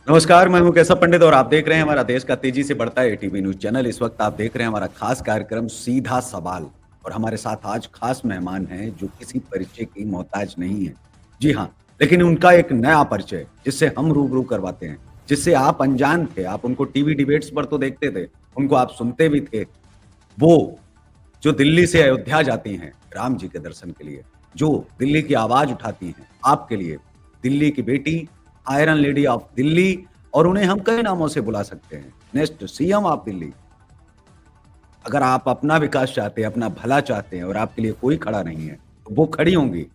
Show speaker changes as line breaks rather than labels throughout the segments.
नमस्कार, मैं हूं केशव पंडित और आप देख रहे हैं हमारा देश का तेजी से बढ़ता है एटीवी न्यूज़ चैनल। इस वक्त आप देख रहे हैं हमारा खास कार्यक्रम सीधा सवाल और हमारे साथ आज खास मेहमान हैं जो किसी परिचय की मोहताज नहीं है। जी हाँ, लेकिन उनका एक नया परिचय जिससे हम रूबरू करवाते हैं, जिससे आप अनजान थे, आप उनको टीवी डिबेट्स पर तो देखते थे, उनको आप सुनते भी थे। वो जो दिल्ली से अयोध्या जाती हैं राम जी के दर्शन के लिए, जो दिल्ली की आवाज उठाती हैं आपके लिए, दिल्ली की बेटी, आयरन लेडी ऑफ दिल्ली और उन्हें हम कई नामों से बुला सकते हैं। Next CM of Delhi. अगर आप अपना विकास चाहते हैं, अपना भला चाहते हैं और आपके लिए कोई खड़ा नहीं है, तो वो खड़ी होंगी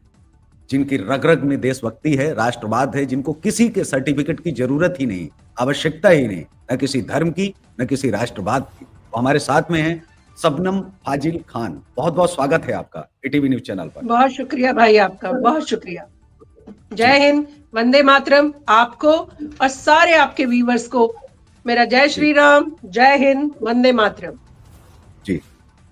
जिनकी रग-रग में देशभक्ति है, राष्ट्रवाद है, जिनको किसी के सर्टिफिकेट की जरूरत ही नहीं, आवश्यकता ही नहीं, न किसी धर्म की, न किसी राष्ट्रवाद की। तो हमारे साथ में हैं शबनम फाजिल खान। बहुत-बहुत स्वागत है आपका एटीवी न्यूज़ चैनल पर।
बहुत शुक्रिया भाई, आपका बहुत शुक्रिया।
जी।
जय हिंद, वंदे मातरम आपको और सारे आपके व्यूवर्स को मेरा जय
जी।
श्री राम, जय हिंद, वंदे मातरम।
जी।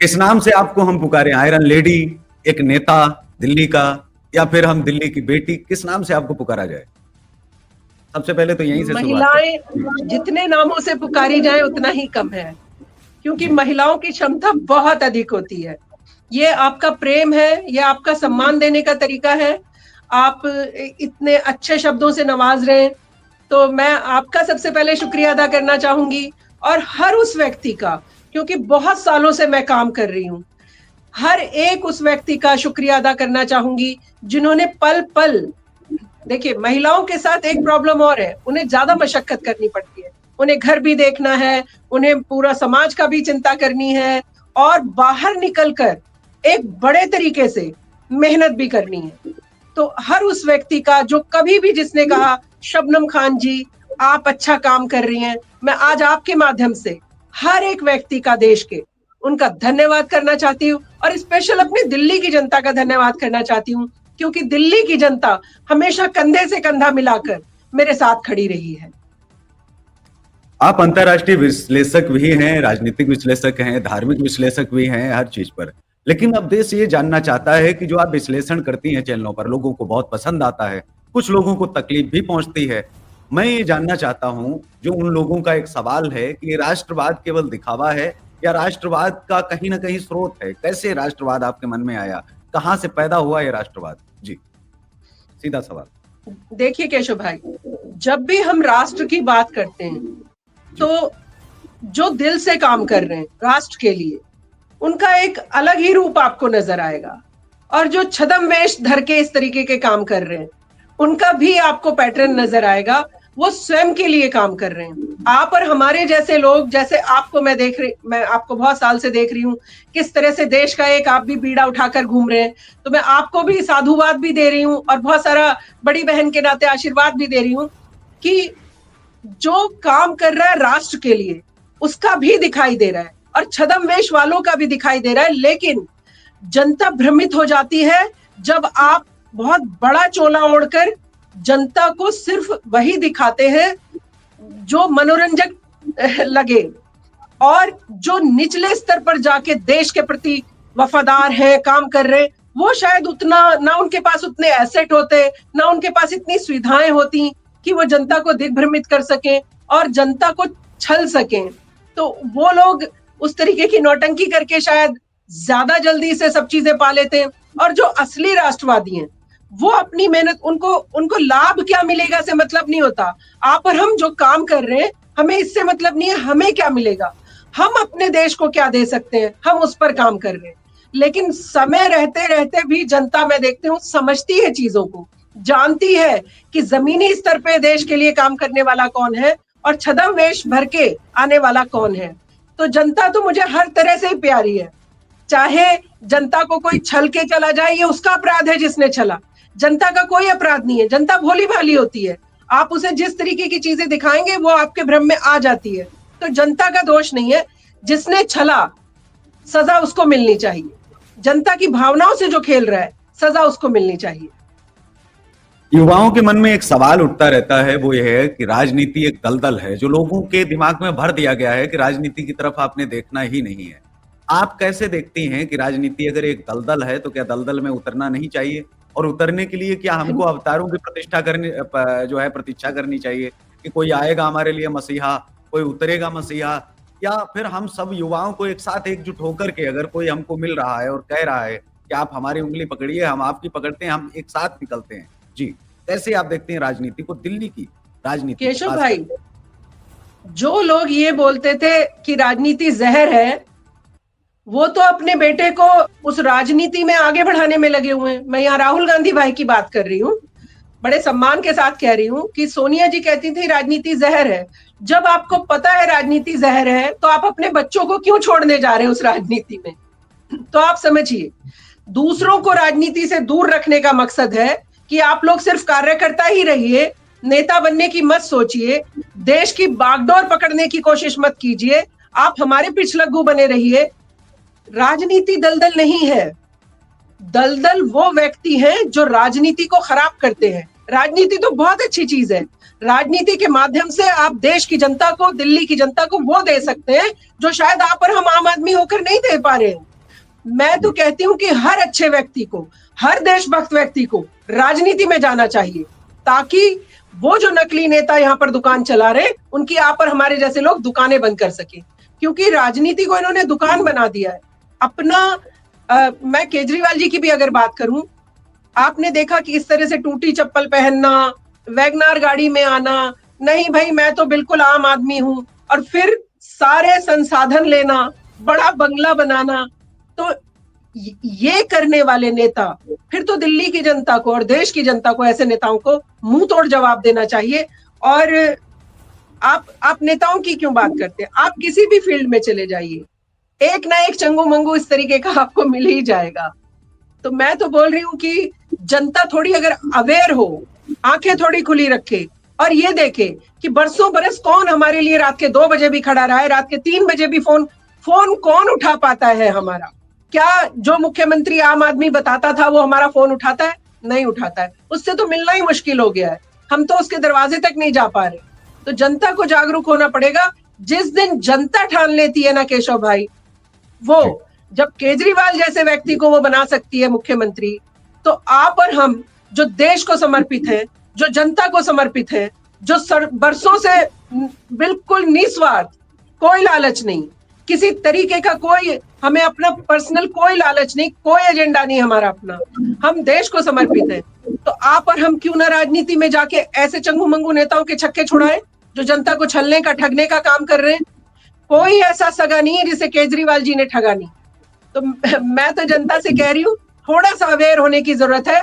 किस नाम से आपको हम पुकारें? आयरन लेडी, एक नेता दिल्ली का, या फिर हम दिल्ली की बेटी, किस नाम से आपको पुकारा जाए? सबसे पहले तो यहीं से शुरुआत
महिलाएं
करें।
जितने नामों से पुकारी जाए उतना ही कम है, क्योंकि
जी।
महिलाओं की क्षमता बहुत अधिक होती है। ये आपका प्रेम है, ये आपका सम्मान देने का तरीका है। आप इतने अच्छे शब्दों से नवाज रहे हैं, तो मैं आपका सबसे पहले शुक्रिया अदा करना चाहूंगी और हर उस व्यक्ति का, क्योंकि बहुत सालों से मैं काम कर रही हूँ, हर एक उस व्यक्ति का शुक्रिया अदा करना चाहूंगी जिन्होंने पल पल, देखिए महिलाओं के साथ एक प्रॉब्लम और है, उन्हें ज्यादा मशक्कत करनी पड़ती है। उन्हें घर भी देखना है, उन्हें पूरा समाज का भी चिंता करनी है और बाहर निकलकर एक बड़े तरीके से मेहनत भी करनी है। तो हर उस व्यक्ति का जो कभी भी जिसने कहा शबनम खान जी आप अच्छा काम कर रही हैं, मैं आज आपके माध्यम से हर एक व्यक्ति का, देश के, उनका धन्यवाद करना चाहती हूँ और स्पेशल अपनी दिल्ली की जनता का धन्यवाद करना चाहती हूँ, क्योंकि दिल्ली की जनता हमेशा कंधे से कंधा मिलाकर मेरे साथ खड़ी रही है।
आप अंतर्राष्ट्रीय विश्लेषक भी हैं, राजनीतिक विश्लेषक हैं, धार्मिक विश्लेषक भी हैं, हर चीज पर। लेकिन अब देश ये जानना चाहता है कि जो आप विश्लेषण करती हैं चैनलों पर, लोगों को बहुत पसंद आता है, कुछ लोगों को तकलीफ भी पहुंचती है। मैं ये जानना चाहता हूं, जो उन लोगों का एक सवाल है कि राष्ट्रवाद केवल दिखावा है या राष्ट्रवाद का कहीं ना कहीं स्रोत है? कैसे राष्ट्रवाद आपके मन में आया? कहाँ से पैदा हुआ ये राष्ट्रवाद? जी, सीधा सवाल।
देखिए केशव भाई, जब भी हम राष्ट्र की बात करते हैं तो जो दिल से काम कर रहे हैं राष्ट्र के लिए, उनका एक अलग ही रूप आपको नजर आएगा, और जो छद्म वेश धर के इस तरीके के काम कर रहे हैं उनका भी आपको पैटर्न नजर आएगा। वो स्वयं के लिए काम कर रहे हैं। आप और हमारे जैसे लोग, जैसे आपको मैं आपको बहुत साल से देख रही हूँ, किस तरह से देश का एक आप भी बीड़ा उठाकर घूम रहे हैं, तो मैं आपको भी साधुवाद भी दे रही हूँ और बहुत सारा बड़ी बहन के नाते आशीर्वाद भी दे रही हूँ कि जो काम कर रहा है राष्ट्र के लिए उसका भी दिखाई दे रहा है और छद्म वेश वालों का भी दिखाई दे रहा है। लेकिन जनता भ्रमित हो जाती है जब आप बहुत बड़ा चोला ओढ़कर जनता को सिर्फ वही दिखाते हैं जो मनोरंजक लगे, और जो निचले स्तर पर जाके देश के प्रति वफादार है, काम कर रहे, वो शायद उतना ना, उनके पास उतने एसेट होते, ना उनके पास इतनी सुविधाएं होती कि वो जनता को दिग्भ्रमित कर सकें और जनता को छल सकें। तो वो लोग उस तरीके की नौटंकी करके शायद ज्यादा जल्दी से सब चीजें पा लेते हैं, और जो असली राष्ट्रवादी हैं वो अपनी मेहनत, उनको लाभ क्या मिलेगा से मतलब नहीं होता। आप और हम जो काम कर रहे हैं हमें इससे मतलब नहीं है हमें क्या मिलेगा, हम अपने देश को क्या दे सकते हैं, हम उस पर काम कर रहे हैं। लेकिन समय रहते रहते भी जनता, मैं देखती हूँ, समझती है चीजों को, जानती है कि जमीनी स्तर पे देश के लिए काम करने वाला कौन है और छद्म वेश भर के आने वाला कौन है। तो जनता तो मुझे हर तरह से ही प्यारी है, चाहे जनता को कोई छल के चला जाए, ये उसका अपराध है जिसने छला, जनता का कोई अपराध नहीं है। जनता भोली भाली होती है, आप उसे जिस तरीके की चीजें दिखाएंगे वो आपके भ्रम में आ जाती है। तो जनता का दोष नहीं है, जिसने छला सजा उसको मिलनी चाहिए। जनता की भावनाओं से जो खेल रहा है सजा उसको मिलनी चाहिए।
युवाओं के मन में एक सवाल उठता रहता है, वो ये है कि राजनीति एक दलदल है जो लोगों के दिमाग में भर दिया गया है कि राजनीति की तरफ आपने देखना ही नहीं है। आप कैसे देखती हैं कि राजनीति अगर एक दलदल है तो क्या दलदल में उतरना नहीं चाहिए? और उतरने के लिए क्या हमको अवतारों की जो है प्रतीक्षा करनी चाहिए? कि कोई आएगा हमारे लिए मसीहा, कोई उतरेगा मसीहा, या फिर हम सब युवाओं को एक साथ एकजुट होकर के अगर कोई हमको मिल रहा है और कह रहा है कि आप हमारी उंगली पकड़िए, हम आपकी पकड़ते हैं, हम एक साथ निकलते हैं। जी, कैसे आप देखते हैं राजनीति को, दिल्ली की राजनीति को?
केशव भाई, जो लोग ये बोलते थे कि राजनीति जहर है, वो तो अपने बेटे को उस राजनीति में आगे बढ़ाने में लगे हुए हैं। मैं यहाँ राहुल गांधी भाई की बात कर रही हूँ, बड़े सम्मान के साथ कह रही हूँ कि सोनिया जी कहती थी राजनीति जहर है। जब आपको पता है राजनीति जहर है, तो आप अपने बच्चों को क्यों छोड़ने जा रहे हैं उस राजनीति में? तो आप समझिए, दूसरों को राजनीति से दूर रखने का मकसद है कि आप लोग सिर्फ कार्यकर्ता ही रहिए, नेता बनने की मत सोचिए, देश की बागडोर पकड़ने की कोशिश मत कीजिए, आप हमारे पिछलग्गू बने रहिए। राजनीति दलदल नहीं है, दलदल वो व्यक्ति हैं जो राजनीति को खराब करते हैं। राजनीति तो बहुत अच्छी चीज है, राजनीति के माध्यम से आप देश की जनता को, दिल्ली की जनता को वो दे सकते हैं जो शायद आप और हम आम आदमी होकर नहीं दे पा रहे हैं। मैं तो कहती हूं कि हर अच्छे व्यक्ति को, हर देशभक्त व्यक्ति को राजनीति में जाना चाहिए, ताकि वो जो नकली नेता यहाँ पर दुकान चला रहे, उनकी आप और हमारे जैसे लोग दुकानें बंद कर सके। क्योंकि राजनीति को इन्होंने दुकान बना दिया है अपना। मैं केजरीवाल जी की भी अगर बात करूं, आपने देखा कि इस तरह से टूटी चप्पल पहनना, वैगनार गाड़ी में आना, नहीं भाई मैं तो बिल्कुल आम आदमी हूं, और फिर सारे संसाधन लेना, बड़ा बंगला बनाना। तो ये करने वाले नेता, फिर तो दिल्ली की जनता को और देश की जनता को, ऐसे नेताओं को मुंह तोड़ जवाब देना चाहिए। और आप नेताओं की क्यों बात करते हैं? आप किसी भी फील्ड में चले जाइए, एक ना एक चंगू मंगू इस तरीके का आपको मिल ही जाएगा। तो मैं तो बोल रही हूं कि जनता थोड़ी अगर अवेयर हो, आंखें थोड़ी खुली रखे और ये देखे कि बरसों बरस कौन हमारे लिए रात के 2 बजे भी खड़ा रहा है, रात के 3 बजे भी फोन कौन उठा पाता है हमारा? क्या जो मुख्यमंत्री आम आदमी बताता था वो हमारा फोन उठाता है? नहीं उठाता है। उससे तो मिलना ही मुश्किल हो गया है, हम तो उसके दरवाजे तक नहीं जा पा रहे। तो जनता को जागरूक होना पड़ेगा। जिस दिन जनता ठान लेती है ना केशव भाई, वो जब केजरीवाल जैसे व्यक्ति को वो बना सकती है मुख्यमंत्री, तो आप और हम जो देश को समर्पित है, जो जनता को समर्पित है, जो बरसों से बिल्कुल निस्वार्थ, कोई लालच नहीं, किसी तरीके का कोई हमें अपना पर्सनल कोई लालच नहीं, कोई एजेंडा नहीं हमारा अपना, हम देश को समर्पित है। तो आप और हम क्यों ना राजनीति में जाके ऐसे चंगू मंगू नेताओं के छक्के छुड़ाएं जो जनता को छलने का, ठगने का काम कर रहे हैं। कोई ऐसा सगा नहीं है जिसे केजरीवाल जी ने ठगा नहीं। तो मैं तो जनता से कह रही हूँ, थोड़ा सा अवेयर होने की जरूरत है।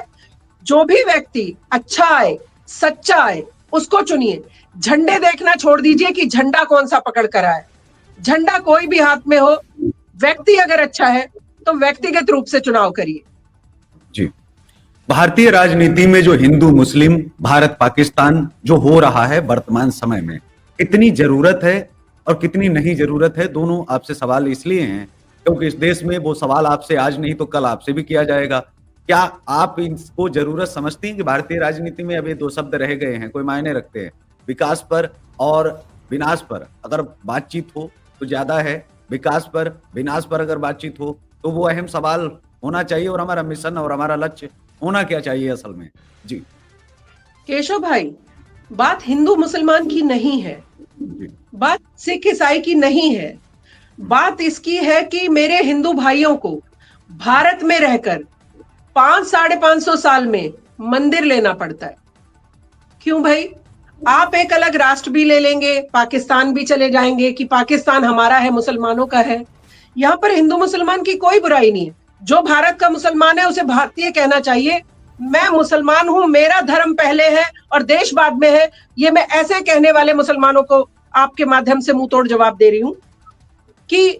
जो भी व्यक्ति अच्छा आए, सच्चा आए, उसको चुनिए। झंडे देखना छोड़ दीजिए कि झंडा कौन सा पकड़ कर आए। झंडा कोई भी हाथ में हो, व्यक्ति अगर अच्छा है तो व्यक्तिगत रूप से चुनाव करिए।
जी, भारतीय राजनीति में जो हिंदू मुस्लिम, भारत पाकिस्तान जो हो रहा है वर्तमान समय में, कितनी जरूरत है और कितनी नहीं जरूरत है, दोनों आपसे सवाल इसलिए हैं क्योंकि इस देश में वो सवाल आपसे आज नहीं तो कल आपसे भी किया जाएगा। क्या आप इसको जरूरत समझती हैं कि भारतीय राजनीति में अब ये 2 शब्द रह गए हैं, कोई मायने रखते हैं? विकास पर और विनाश पर अगर बातचीत हो तो ज्यादा है, विकास पर विनाश पर अगर बातचीत हो तो वो अहम सवाल होना चाहिए। और हमारा मिशन और हमारा लक्ष्य होना क्या चाहिए असल में? जी
केशव भाई, बात हिंदू मुसलमान की नहीं है, बात सिख ईसाई की नहीं है। बात इसकी है कि मेरे हिंदू भाइयों को भारत में रहकर 500-550 साल में मंदिर लेना पड़ता है। क्यों भाई? आप एक अलग राष्ट्र भी ले लेंगे, पाकिस्तान भी चले जाएंगे कि पाकिस्तान हमारा है, मुसलमानों का है। यहाँ पर हिंदू मुसलमान की कोई बुराई नहीं है। जो भारत का मुसलमान है उसे भारतीय कहना चाहिए। मैं मुसलमान हूं, मेरा धर्म पहले है और देश बाद में है, ये मैं ऐसे कहने वाले मुसलमानों को आपके माध्यम से मुंह तोड़ जवाब दे रही हूं कि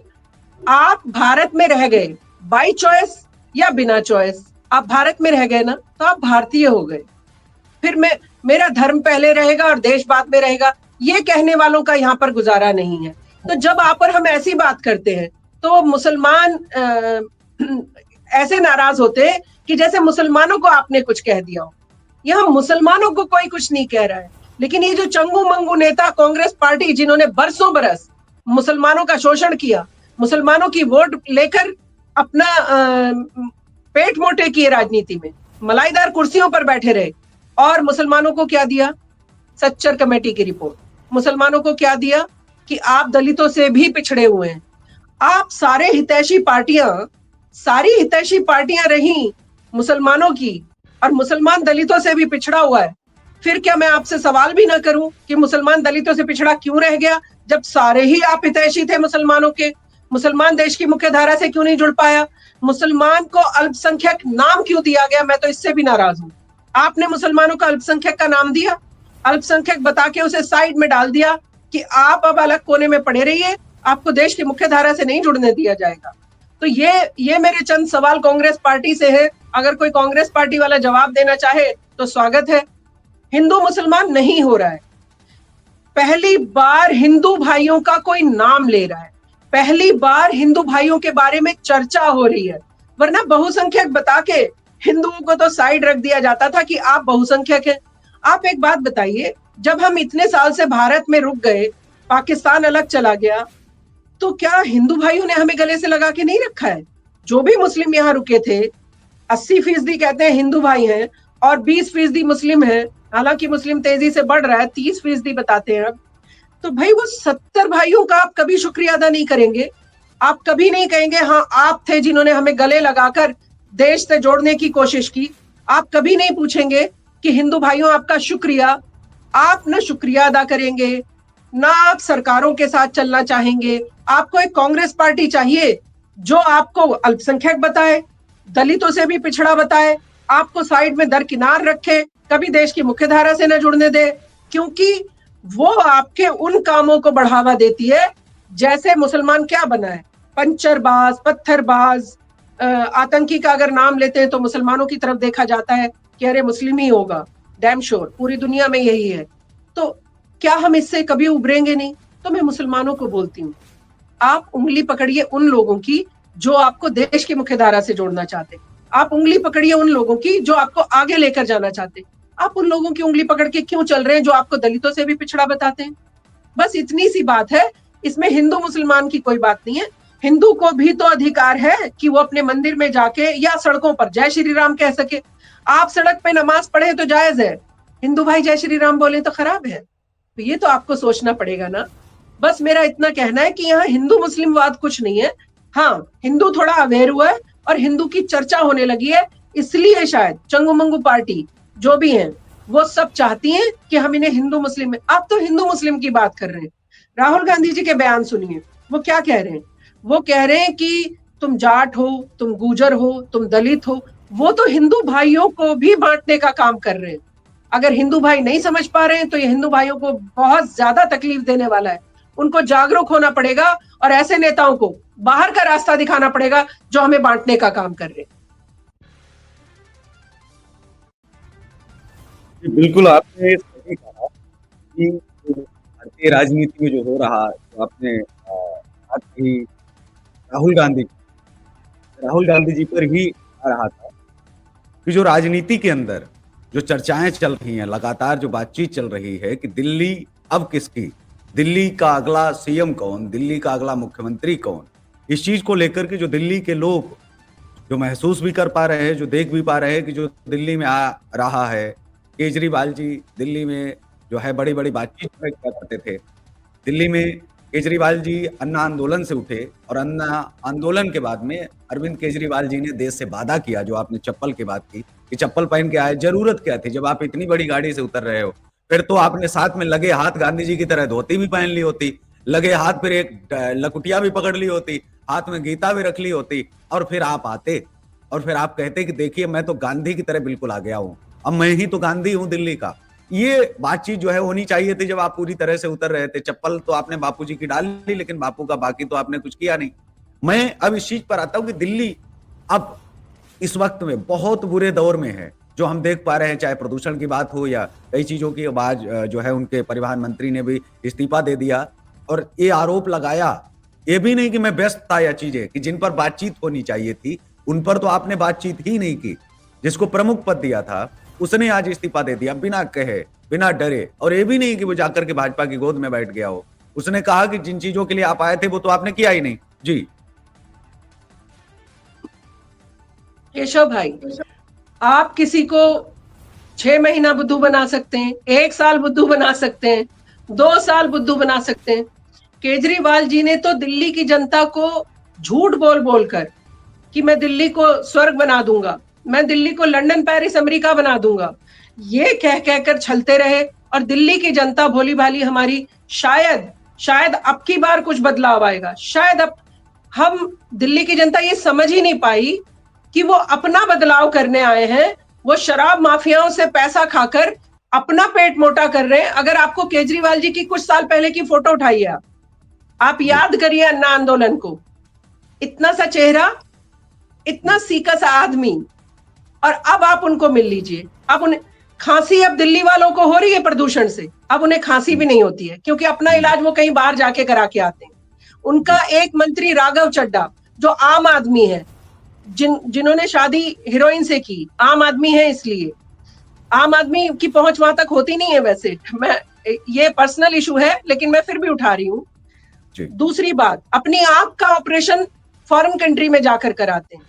आप भारत में रह गए बाय चॉइस या बिना चॉइस, आप भारत में रह गए ना, तो आप भारतीय हो गए। फिर मेरा धर्म पहले रहेगा और देश बाद में रहेगा, ये कहने वालों का यहाँ पर गुजारा नहीं है। तो जब आप और हम ऐसी बात करते हैं तो मुसलमान ऐसे नाराज होते हैं कि जैसे मुसलमानों को आपने कुछ कह दिया हो। यहाँ मुसलमानों को कोई कुछ नहीं कह रहा है, लेकिन ये जो चंगू मंगू नेता कांग्रेस पार्टी, जिन्होंने बरसों बरस मुसलमानों का शोषण किया, मुसलमानों की वोट लेकर अपना पेट मोटे किए, राजनीति में मलाईदार कुर्सियों पर बैठे रहे और मुसलमानों को क्या दिया? सच्चर कमेटी की रिपोर्ट। मुसलमानों को क्या दिया कि आप दलितों से भी पिछड़े हुए हैं। आप सारी हितैषी पार्टियां रही मुसलमानों की, और मुसलमान दलितों से भी पिछड़ा हुआ है। फिर क्या मैं आपसे सवाल भी ना करूं कि मुसलमान दलितों से पिछड़ा क्यों रह गया, जब सारे ही आप हितैषी थे मुसलमानों के? मुसलमान देश की मुख्य धारा से क्यों नहीं जुड़ पाया? मुसलमान को अल्पसंख्यक नाम क्यों दिया गया? मैं तो इससे भी नाराज हूं। आपने मुसलमानों को अल्पसंख्यक का नाम दिया, अल्पसंख्यक बता के उसे साइड में डाल दिया कि आप अब अलग कोने में पड़े रहिए, आपको देश की मुख्य धारा से नहीं जुड़ने दिया जाएगा। तो ये मेरे चंद सवाल कांग्रेस पार्टी से है। अगर कोई कांग्रेस पार्टी वाला जवाब देना चाहे तो स्वागत है। हिंदू मुसलमान नहीं हो रहा है। पहली बार हिंदू भाइयों का कोई नाम ले रहा है, पहली बार हिंदू भाइयों के बारे में चर्चा हो रही है। वरना बहुसंख्यक बता के हिंदुओं को तो साइड रख दिया जाता था कि आप बहुसंख्यक हैं। आप एक बात बताइए, जब हम इतने साल से भारत में रुक गए, पाकिस्तान अलग चला गया, तो क्या हिंदू भाइयों ने हमें गले से लगा के नहीं रखा है? जो भी मुस्लिम यहाँ रुके थे, 80% कहते हैं हिंदू भाई हैं और 20% मुस्लिम है। हालांकि मुस्लिम तेजी से बढ़ रहा है, 30% बताते हैं अब। तो भाई वो 70 भाइयों का आप कभी शुक्रिया अदा नहीं करेंगे? आप कभी नहीं कहेंगे हाँ आप थे जिन्होंने हमें गले लगाकर देश से जोड़ने की कोशिश की? आप कभी नहीं पूछेंगे कि हिंदू भाइयों आपका शुक्रिया? आप न शुक्रिया अदा करेंगे, ना आप सरकारों के साथ चलना चाहेंगे। आपको एक कांग्रेस पार्टी चाहिए जो आपको अल्पसंख्यक बताए, दलितों से भी पिछड़ा बताए, आपको साइड में दरकिनार रखे, कभी देश की मुख्य धारा से न जुड़ने दे, क्योंकि वो आपके उन कामों को बढ़ावा देती है। जैसे मुसलमान क्या बना है? पंचरबाज, पत्थरबाज, आतंकी का अगर नाम लेते हैं तो मुसलमानों की तरफ देखा जाता है कि अरे मुस्लिम ही होगा। डैम श्योर पूरी दुनिया में यही है। तो क्या हम इससे कभी उभरेंगे नहीं? तो मैं मुसलमानों को बोलती हूँ, आप उंगली पकड़िए उन लोगों की जो आपको देश की मुख्य धारा से जोड़ना चाहते। आप उंगली पकड़िए उन लोगों की जो आपको आगे लेकर जाना चाहते। आप उन लोगों की उंगली पकड़ के क्यों चल रहे हैं जो आपको दलितों से भी पिछड़ा बताते हैं? बस इतनी सी बात है। इसमें हिंदू मुसलमान की कोई बात नहीं है। हिंदू को भी तो अधिकार है कि वो अपने मंदिर में जाके या सड़कों पर जय श्री राम कह सके। आप सड़क पे नमाज पढ़े तो जायज है, हिंदू भाई जय श्री राम बोले तो खराब है? तो ये तो आपको सोचना पड़ेगा ना। बस मेरा इतना कहना है कि यहाँ हिंदू मुस्लिम वाद कुछ नहीं है। हाँ, हिंदू थोड़ा अवेयर हुआ है और हिंदू की चर्चा होने लगी है, इसलिए शायद चंगू मंगू पार्टी जो भी हैं वो सब चाहती हैं कि हम इन्हें हिंदू मुस्लिम में। आप तो हिंदू मुस्लिम की बात कर रहे हैं। राहुल गांधी जी के बयान सुनिए, वो क्या कह रहे हैं? वो कह रहे हैं कि तुम जाट हो, तुम गुजर हो, तुम दलित हो। वो तो हिंदू भाइयों को भी बांटने का काम कर रहे हैं। अगर हिंदू भाई नहीं समझ पा रहे हैं तो ये हिंदू भाइयों को बहुत ज्यादा तकलीफ देने वाला है। उनको जागरूक होना पड़ेगा और ऐसे नेताओं को बाहर का रास्ता दिखाना पड़ेगा जो हमें बांटने का काम कर रहे हैं।
बिल्कुल आपने सही कहा कि भारतीय राजनीति में जो हो रहा, तो आपने बात की राहुल गांधी जी पर ही आ रहा था कि जो राजनीति के अंदर जो चर्चाएं चल रही हैं, लगातार जो बातचीत चल रही है कि दिल्ली अब किसकी, दिल्ली का अगला सीएम कौन, दिल्ली का अगला मुख्यमंत्री कौन, इस चीज को लेकर के जो दिल्ली के लोग जो महसूस भी कर पा रहे हैं, जो देख भी पा रहे हैं कि जो दिल्ली में आ रहा है, केजरीवाल जी दिल्ली में जो है बड़ी बड़ी बातचीत किया करते थे। दिल्ली में केजरीवाल जी अन्ना आंदोलन से उठे और अन्ना आंदोलन के बाद में अरविंद केजरीवाल जी ने देश से वादा किया, जो आपने चप्पल की बात की कि चप्पल पहन के आए, जरूरत क्या थी? जब आप इतनी बड़ी गाड़ी से उतर रहे हो, फिर तो आपने साथ में लगे हाथ गांधी जी की तरह धोती भी पहन ली होती, लगे हाथ फिर एक लकुटिया भी पकड़ ली होती, हाथ में गीता भी रख ली होती, और फिर आप आते और फिर आप कहते कि देखिए मैं तो गांधी की तरह बिल्कुल आ गया हूं, अब मैं ही तो गांधी हूं दिल्ली का। ये बातचीत जो है होनी चाहिए थी जब आप पूरी तरह से उतर रहे थे। चप्पल तो आपने बापूजी की डाल ली, लेकिन बापू का बाकी तो आपने कुछ किया नहीं। मैं अब इस चीज पर आता हूं कि दिल्ली अब इस वक्त में बहुत बुरे दौर में है, जो हम देख पा रहे हैं, चाहे प्रदूषण की बात हो या कई चीजों की। आज जो है उनके परिवहन मंत्री ने भी इस्तीफा दे दिया और ये आरोप लगाया, ये भी नहीं कि मैं व्यस्त था या चीजें कि जिन पर बातचीत होनी चाहिए थी उन पर तो आपने बातचीत ही नहीं की। जिसको प्रमुख पद दिया था उसने आज इस्तीफा दे दिया बिना कहे, बिना डरे, और ये भी नहीं कि वो जाकर के भाजपा की गोद में बैठ गया हो। उसने कहा कि जिन चीजों के लिए आप आए थे वो तो आपने किया ही नहीं। जी
केशव भाई, आप किसी को 6 महीना बुद्धू बना सकते हैं, 1 साल बुद्धू बना सकते हैं, 2 साल बुद्धू बना सकते हैं। केजरीवाल जी ने तो दिल्ली की जनता को झूठ बोल बोलकर कि मैं दिल्ली को स्वर्ग बना दूंगा, मैं दिल्ली को लंदन, पेरिस, अमेरिका बना दूंगा, ये कह कहकर छलते रहे। और दिल्ली की जनता भोली भाली हमारी, शायद अब की बार कुछ बदलाव आएगा। शायद अब हम, दिल्ली की जनता ये समझ ही नहीं पाई कि वो अपना बदलाव करने आए हैं। वो शराब माफियाओं से पैसा खाकर अपना पेट मोटा कर रहे हैं। अगर आपको केजरीवाल जी की कुछ साल पहले की फोटो उठाइए, आप याद करिए अन्ना आंदोलन को, इतना सा चेहरा, इतना सीका सा आदमी, और अब आप उनको मिल लीजिए। अब उन्हें खांसी, अब दिल्ली वालों को हो रही है प्रदूषण से, अब उन्हें खांसी भी नहीं होती है, क्योंकि अपना इलाज वो कहीं बाहर जाके करा के आते हैं। उनका एक मंत्री राघव चड्ढा, जो आम आदमी है, जिन्होंने शादी हीरोइन से की, आम आदमी है, इसलिए आम आदमी की पहुंच वहां तक होती नहीं है। वैसे मैं, ये पर्सनल इशू है, लेकिन मैं फिर भी उठा रही हूं। दूसरी बात, अपनी आंख का ऑपरेशन फॉरेन कंट्री में जाकर कराते हैं,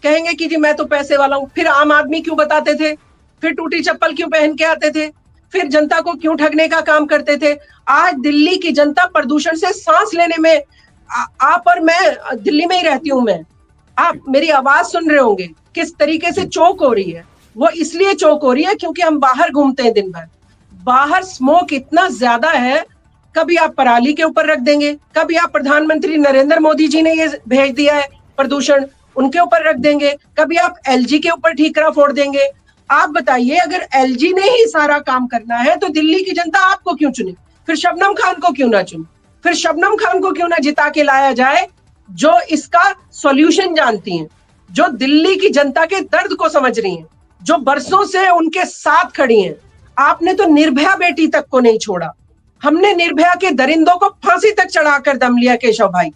कहेंगे कि जी मैं तो पैसे वाला हूं। फिर आम आदमी क्यों बताते थे, फिर टूटी चप्पल क्यों पहन के आते थे, फिर जनता को क्यों ठगने का काम करते थे। आज दिल्ली की जनता प्रदूषण से सांस लेने में, आप और मैं, दिल्ली में ही रहती हूं मैं, आप मेरी आवाज सुन रहे होंगे किस तरीके से चोक हो रही है। वो इसलिए चोक हो रही है क्योंकि हम बाहर घूमते हैं दिन भर, बाहर स्मोक इतना ज्यादा है। कभी आप पराली के ऊपर रख देंगे, कभी आप प्रधानमंत्री नरेंद्र मोदी जी ने ये भेज दिया है प्रदूषण, उनके ऊपर रख देंगे, कभी आप एलजी के ऊपर ठीकरा फोड़ देंगे। आप बताइए, अगर एलजी ने ही सारा काम करना है तो दिल्ली की जनता आपको क्यों चुने? फिर शबनम खान को क्यों ना चुने? फिर शबनम खान को क्यों ना जिता के लाया जाए, जो इसका सॉल्यूशन जानती हैं, जो दिल्ली की जनता के दर्द को समझ रही हैं, जो बरसों से उनके साथ खड़ी हैं। आपने तो निर्भया बेटी तक को नहीं छोड़ा। हमने निर्भया के दरिंदों को फांसी तक चढ़ाकर दम लिया केशव भाई।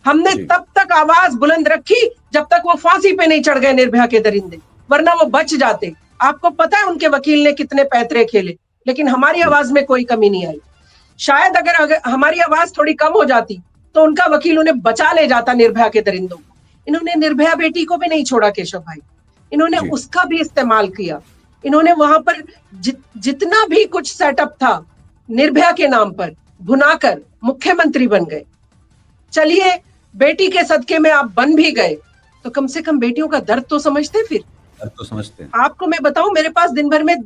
हमने तब तक आवाज बुलंद रखी जब तक वो फांसी पे नहीं चढ़ गए निर्भया के दरिंदे, वरना वो बच जाते। आपको पता है उनके वकील ने कितने पैतरे खेले, लेकिन हमारी आवाज में कोई कमी नहीं आई। शायद अगर हमारी आवाज थोड़ी कम हो जाती तो उनका वकील उन्हें बचा ले जाता निर्भया के दरिंदों को। इन्होंने निर्भया बेटी को भी नहीं छोड़ा केशव भाई, इन्होंने उसका भी इस्तेमाल किया। इन्होंने वहां पर जितना भी कुछ सेटअप था निर्भया के नाम पर भुनाकर मुख्यमंत्री बन गए। चलिए, बेटी के सदके में आप बन भी गए तो कम से कम बेटियों का दर्द तो समझते। फिर दर्द तो समझते हैं। आपको मैं बताऊं, मेरे पास दिन भर में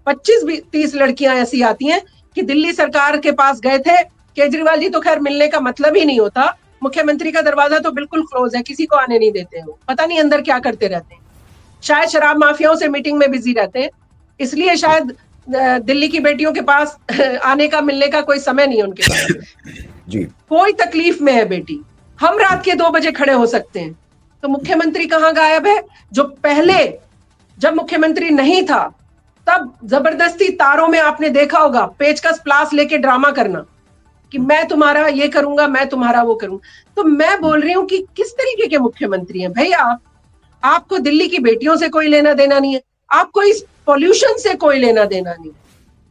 25-30 लड़कियां ऐसी आती हैं कि दिल्ली सरकार के पास गए थे, केजरीवाल जी तो खैर मिलने का मतलब ही नहीं होता, मुख्यमंत्री का दरवाजा तो बिल्कुल क्लोज है, किसी को आने नहीं देते हैं। वो पता नहीं अंदर क्या करते रहते हैं, शायद शराब माफियाओं से मीटिंग में बिजी रहते हैं, इसलिए शायद दिल्ली की बेटियों के पास आने का, मिलने का कोई समय नहीं है उनके पास। जी, कोई तकलीफ में है बेटी, हम रात के 2 बजे खड़े हो सकते हैं, तो मुख्यमंत्री कहां गायब है? जो पहले जब मुख्यमंत्री नहीं था तब जबरदस्ती तारों में आपने देखा होगा पेचकस प्लास लेके ड्रामा करना कि मैं तुम्हारा ये करूंगा, मैं तुम्हारा वो करूंगा। तो मैं बोल रही हूं कि किस तरीके के मुख्यमंत्री हैं भैया। आपको दिल्ली की बेटियों से कोई लेना देना नहीं है, आपको इस पॉल्यूशन से कोई लेना देना नहीं।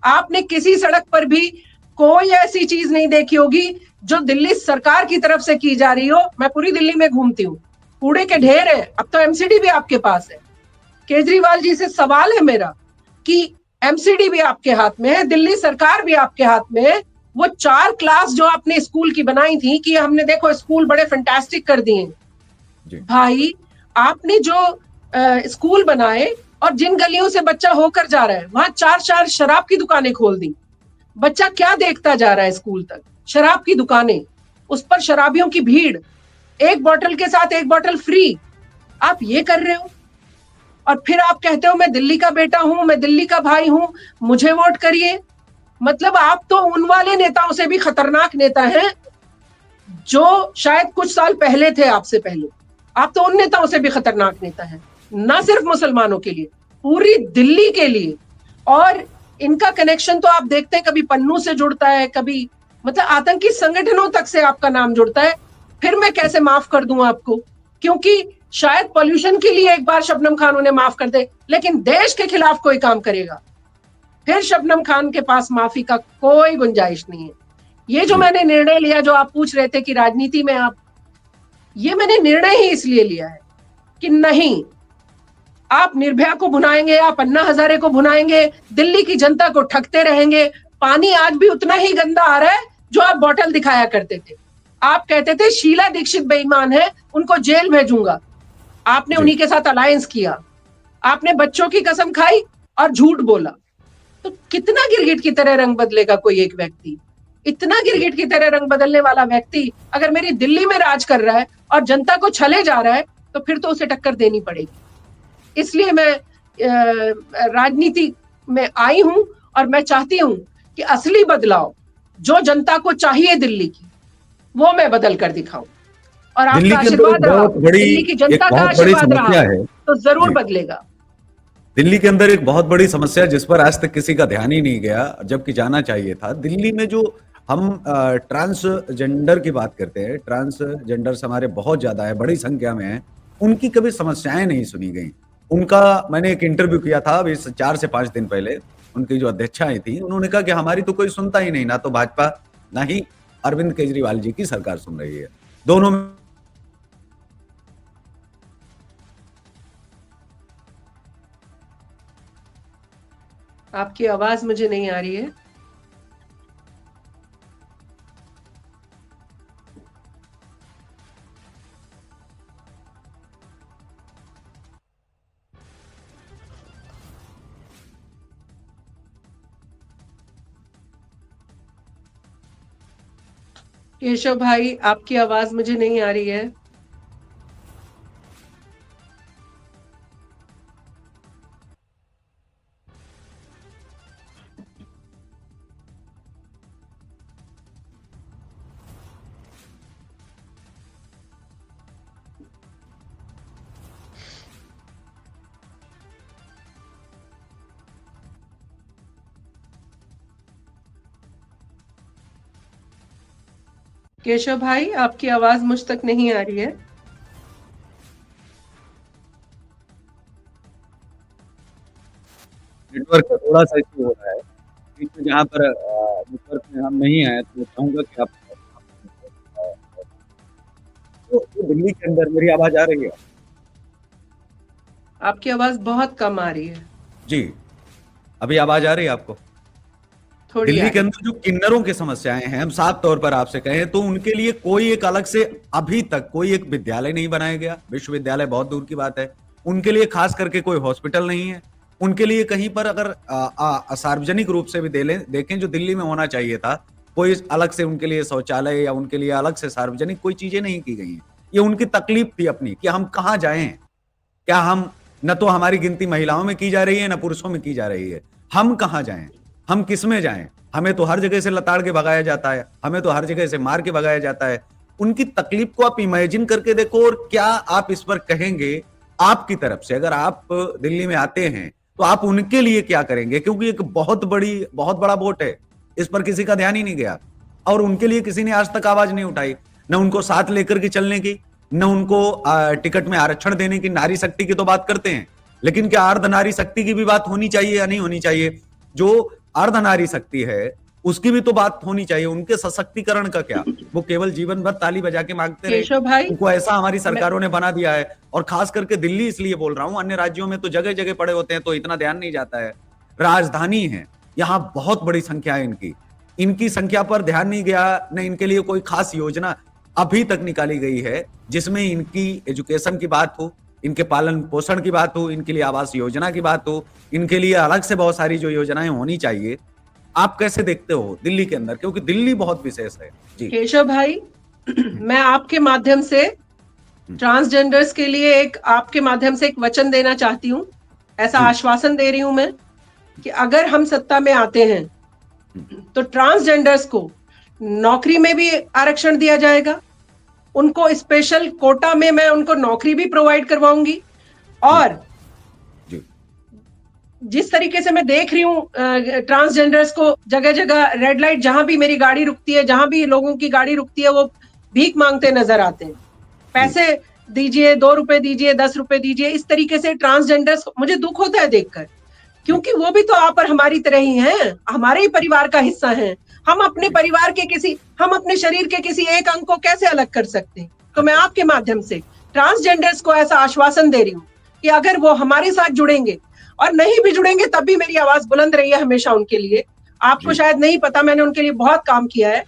आपने किसी सड़क पर भी कोई ऐसी चीज नहीं देखी होगी जो दिल्ली सरकार की तरफ से की जा रही हो। मैं पूरी दिल्ली में घूमती हूँ, कूड़े के ढेर है, अब तो एमसीडी भी आपके पास है। केजरीवाल जी से सवाल है मेरा कि एमसीडी भी आपके हाथ में है, दिल्ली सरकार भी आपके हाथ में है। वो 4 क्लास जो आपने स्कूल की बनाई थी कि हमने देखो स्कूल बड़े फैंटास्टिक कर दिए, भाई आपने जो स्कूल बनाए और जिन गलियों से बच्चा होकर जा रहा है वहां 4 शराब की दुकानें खोल दी। बच्चा क्या देखता जा रहा है स्कूल तक? शराब की दुकानें, उस पर शराबियों की भीड़, एक बोतल के साथ एक बोतल फ्री। आप ये कर रहे हो और फिर आप कहते हो मैं दिल्ली का बेटा हूं, मैं दिल्ली का भाई हूं, मुझे वोट करिए। मतलब आप तो उन वाले नेताओं से भी खतरनाक नेता हैं जो शायद कुछ साल पहले थे आपसे पहले। आप तो उन नेताओं से भी खतरनाक नेता हैं, ना सिर्फ मुसलमानों के लिए, पूरी दिल्ली के लिए। और इनका कनेक्शन तो आप देखते हैं, कभी पन्नू से जुड़ता है, कभी मतलब आतंकी संगठनों तक से आपका नाम जुड़ता है। फिर मैं कैसे माफ कर दूं आपको? क्योंकि शायद पॉल्यूशन के लिए एक बार शबनम खान उन्हें माफ कर दे, लेकिन देश के खिलाफ कोई काम करेगा फिर शबनम खान के पास माफी का कोई गुंजाइश नहीं है। ये जो मैंने निर्णय लिया, जो आप पूछ रहे थे कि राजनीति में आप, ये मैंने निर्णय ही इसलिए लिया है कि नहीं, आप निर्भया को भुनाएंगे, आप अन्ना हजारे को भुनाएंगे, दिल्ली की जनता को ठगते रहेंगे। पानी आज भी उतना ही गंदा आ रहा है जो आप बॉटल दिखाया करते थे। आप कहते थे शीला दीक्षित बेईमान है, उनको जेल भेजूंगा। आपने उन्हीं के साथ अलायंस किया। आपने बच्चों की कसम खाई और झूठ बोला। तो कितना गिरगिट की तरह रंग बदलेगा कोई एक व्यक्ति? इतना गिरगिट की तरह रंग बदलने वाला व्यक्ति अगर मेरी दिल्ली में राज कर रहा है और जनता को छले जा रहा है, तो फिर तो उसे टक्कर देनी पड़ेगी। इसलिए मैं राजनीति में आई हूं और मैं चाहती हूं कि असली बदलाव जो जनता को चाहिए दिल्ली की, वो मैं बदल कर दिखाऊं। और आपका आशीर्वाद रहा, दिल्ली की जनता का आशीर्वाद रहा, तो जरूर बदलेगा।
दिल्ली के अंदर एक बहुत बड़ी समस्या जिस पर आज तक किसी का ध्यान ही नहीं गया, जबकि जाना चाहिए था। दिल्ली में जो हम ट्रांसजेंडर की बात करते हैं, ट्रांसजेंडर्स हमारे बहुत ज्यादा है, बड़ी संख्या में है, उनकी कभी समस्याएं नहीं सुनी गई। उनका मैंने एक इंटरव्यू किया था अभी 4 से 5 दिन पहले, उनकी जो अध्यक्षाएं थी, उन्होंने कहा कि हमारी तो कोई सुनता ही नहीं, ना तो भाजपा ना ही अरविंद केजरीवाल जी की सरकार सुन रही है। दोनों में
आपकी आवाज मुझे नहीं आ रही है। केशव भाई, आपकी आवाज मुझे नहीं आ रही है। केशव भाई, आपकी आवाज मुझ तक नहीं आ रही है।
नेटवर्क का थोड़ा सा इशू हो रहा है, बीच में जहाँ पर नेटवर्क में हम नहीं आए, तो चाहूंगा कि आप तो दिल्ली के अंदर मेरी आवाज आ रही है?
आपकी आवाज बहुत कम आ रही है।
जी, अभी आवाज आ रही है आपको? दिल्ली के अंदर जो किन्नरों की समस्याएं हैं, हम साफ तौर पर आपसे कहें तो उनके लिए कोई एक अलग से अभी तक कोई एक विद्यालय नहीं बनाया गया। विश्वविद्यालय बहुत दूर की बात है। उनके लिए खास करके कोई हॉस्पिटल नहीं है। उनके लिए कहीं पर अगर सार्वजनिक रूप से भी देखें जो दिल्ली में होना चाहिए था, कोई अलग से उनके लिए शौचालय या उनके लिए अलग से सार्वजनिक कोई चीजें नहीं की गई हैं। ये उनकी तकलीफ थी अपनी कि हम कहाँ जाएं। क्या हम, न तो हमारी गिनती महिलाओं में की जा रही है न पुरुषों में की जा रही है, हम कहाँ जाएं, हम किस में जाएं? हमें तो हर जगह से लताड़ के भगाया जाता है, हमें तो हर जगह से मार के भगाया जाता है। उनकी तकलीफ को आप इमेजिन करके देखो, और क्या आप इस पर कहेंगे आपकी तरफ से, अगर आप दिल्ली में आते हैं तो आप उनके लिए क्या करेंगे? क्योंकि एक बहुत बड़ा वोट है, इस पर किसी का ध्यान ही नहीं गया और उनके लिए किसी ने आज तक आवाज नहीं उठाई, न उनको साथ लेकर के चलने की, न उनको टिकट में आरक्षण देने की। नारी शक्ति की तो बात करते हैं, लेकिन क्या अर्ध नारी शक्ति की भी बात होनी चाहिए या नहीं होनी चाहिए? जो अर्ध नारी शक्ति है उसकी भी तो बात होनी चाहिए। उनके सशक्तिकरण का क्या? वो केवल जीवन भर ताली बजा के मांगते रहे, उनको ऐसा हमारी सरकारों ने बना दिया है। और खास करके दिल्ली इसलिए बोल रहा हूं, अन्य राज्यों में तो जगह जगह पड़े होते हैं तो इतना ध्यान नहीं जाता है। राजधानी है, यहाँ बहुत बड़ी संख्या है इनकी संख्या पर ध्यान नहीं गया, न इनके लिए कोई खास योजना अभी तक निकाली गई है जिसमें इनकी एजुकेशन की बात हो, इनके पालन पोषण की बात हो, इनके लिए आवास योजना की बात हो, इनके लिए अलग से बहुत सारी जो योजनाएं होनी चाहिए। आप कैसे देखते हो दिल्ली के अंदर, क्योंकि दिल्ली बहुत विशेष है? जी
केशव भाई, मैं आपके माध्यम से ट्रांसजेंडर्स के लिए आपके माध्यम से एक वचन देना चाहती हूँ। ऐसा आश्वासन दे रही हूं मैं कि अगर हम सत्ता में आते हैं तो ट्रांसजेंडर्स को नौकरी में भी आरक्षण दिया जाएगा, उनको स्पेशल कोटा में मैं उनको नौकरी भी प्रोवाइड करवाऊंगी। और जिस तरीके से मैं देख रही हूँ ट्रांसजेंडर्स को जगह जगह रेड लाइट, जहां भी मेरी गाड़ी रुकती है, जहां भी लोगों की गाड़ी रुकती है, वो भीख मांगते नजर आते हैं। पैसे दीजिए, 2 रुपए दीजिए, 10 रुपए दीजिए। इस तरीके से ट्रांसजेंडर्स, मुझे दुख होता है देखकर, क्योंकि वो भी तो आप और हमारी तरह ही हैं, हमारे ही परिवार का हिस्सा हैं। हम अपने परिवार के हम अपने शरीर के किसी एक अंग को कैसे अलग कर सकते हैं? तो मैं आपके माध्यम से ट्रांसजेंडर्स को ऐसा आश्वासन दे रही हूँ कि अगर वो हमारे साथ जुड़ेंगे और नहीं भी जुड़ेंगे तब भी मेरी आवाज बुलंद रही है हमेशा उनके लिए। आपको शायद नहीं पता, मैंने उनके लिए बहुत काम किया है।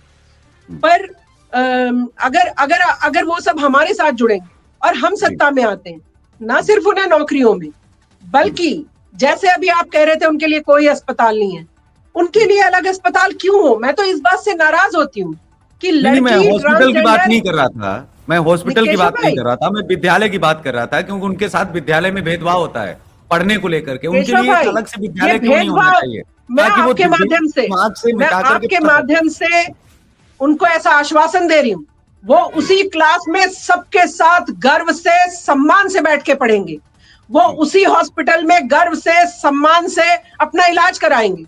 पर अगर अगर अगर वो सब हमारे साथ जुड़ेंगे और हम सत्ता में आते हैं, ना सिर्फ उन्हें नौकरियों में, बल्कि जैसे अभी आप कह रहे थे उनके लिए कोई अस्पताल नहीं है, उनके लिए अलग अस्पताल क्यों हो? मैं तो इस बात से नाराज होती हूँ कि लड़की
मैं हॉस्पिटल की बात नहीं कर रहा था, मैं हॉस्पिटल की बात नहीं
भाई,
कर रहा था, मैं विद्यालय की बात कर रहा था, क्योंकि उनके साथ विद्यालय में भेदभाव होता है पढ़ने को लेकर के। उनके लिए एक अलग से
ये
विद्यालय क्यों नहीं होना
भेदभाव
चाहिए,
मैं
ताकि वो
आपके माध्यम से
दिमाग से
मैं
मिटा करके
आपके
पढ़ सकें।
माध्यम से उनको ऐसा आश्वासन दे रही हूँ, वो उसी क्लास में सबके साथ गर्व से सम्मान से बैठ के पढ़ेंगे, वो उसी हॉस्पिटल में गर्व से सम्मान से अपना इलाज कराएंगे।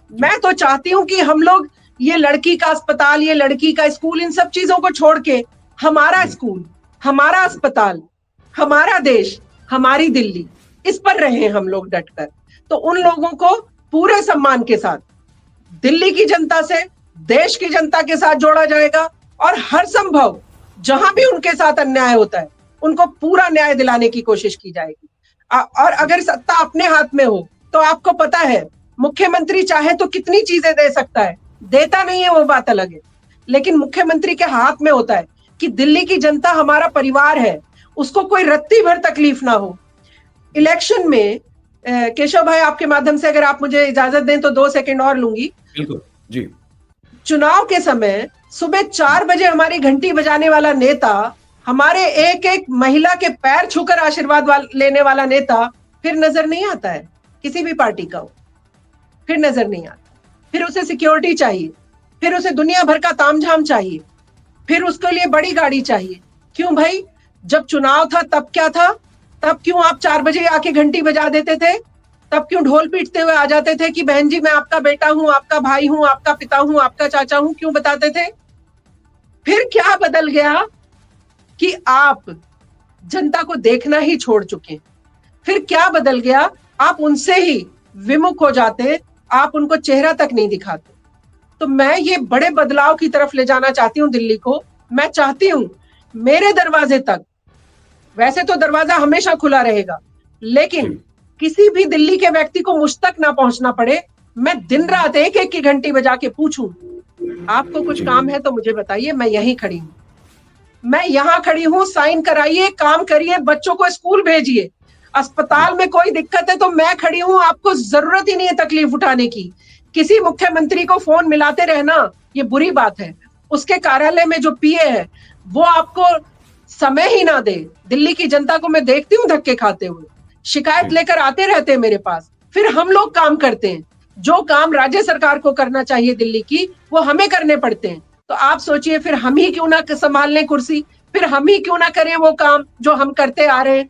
मैं तो चाहती हूं कि हम लोग ये लड़की का अस्पताल, ये लड़की का स्कूल, इन सब चीजों को छोड़ के हमारा स्कूल, हमारा अस्पताल, हमारा देश, हमारी दिल्ली, इस पर रहे हम लोग डटकर। तो उन लोगों को पूरे सम्मान के साथ दिल्ली की जनता से, देश की जनता के साथ जोड़ा जाएगा और हर संभव जहां भी उनके साथ अन्याय होता है उनको पूरा न्याय दिलाने की कोशिश की जाएगी। और अगर सत्ता अपने हाथ में हो तो आपको पता है मुख्यमंत्री चाहे तो कितनी चीजें दे सकता है, देता नहीं है वो बात अलग है, लेकिन मुख्यमंत्री के हाथ में होता है कि दिल्ली की जनता हमारा परिवार है, उसको कोई रत्ती भर तकलीफ ना हो। इलेक्शन में केशव भाई, आपके माध्यम से अगर आप मुझे इजाजत दें तो 2 सेकंड और लूंगी।
बिल्कुल जी।
चुनाव के समय सुबह 4 बजे हमारी घंटी बजाने वाला नेता, हमारे एक एक महिला के पैर छूकर आशीर्वाद लेने वाला नेता फिर नजर नहीं आता है, किसी भी पार्टी का हो, फिर नजर नहीं आता। फिर उसे सिक्योरिटी चाहिए, फिर उसे दुनिया भर का तामझाम चाहिए, फिर उसके लिए बड़ी गाड़ी चाहिए। क्यों भाई? जब चुनाव था तब क्या था? तब क्यों आप 4 बजे आके घंटी बजा देते थे? तब क्यों ढोल पीटते हुए आ जाते थे कि बहन जी मैं आपका बेटा हूं, आपका भाई हूं, आपका पिता हूं, आपका चाचा हूं? क्यों बताते थे? फिर क्या बदल गया कि आप जनता को देखना ही छोड़ चुके? फिर क्या बदल गया? आप उनसे ही विमुख हो जाते, आप उनको चेहरा तक नहीं दिखाते। तो मैं ये बड़े बदलाव की तरफ ले जाना चाहती हूँ दिल्ली को। मैं चाहती हूँ मेरे दरवाजे तक, वैसे तो दरवाजा हमेशा खुला रहेगा, लेकिन किसी भी दिल्ली के व्यक्ति को मुझ तक ना पहुंचना पड़े। मैं दिन रात एक एक की घंटी बजा के पूछूं, आपको कुछ काम है तो मुझे बताइए, मैं यहीं खड़ी हूं, मैं यहां खड़ी हूं, साइन कराइए, काम करिए, बच्चों को स्कूल भेजिए, अस्पताल में कोई दिक्कत है तो मैं खड़ी हूं, आपको जरूरत ही नहीं है तकलीफ उठाने की। किसी मुख्यमंत्री को फोन मिलाते रहना ये बुरी बात है, उसके कार्यालय में जो पीए है वो आपको समय ही ना दे। दिल्ली की जनता को मैं देखती हूँ धक्के खाते हुए, शिकायत लेकर आते रहते हैं मेरे पास, फिर हम लोग काम करते हैं। जो काम राज्य सरकार को करना चाहिए दिल्ली की, वो हमें करने पड़ते हैं। तो आप सोचिए फिर हम ही क्यों ना संभाल लें कुर्सी, फिर हम ही क्यों ना करें वो काम जो हम करते आ रहे हैं।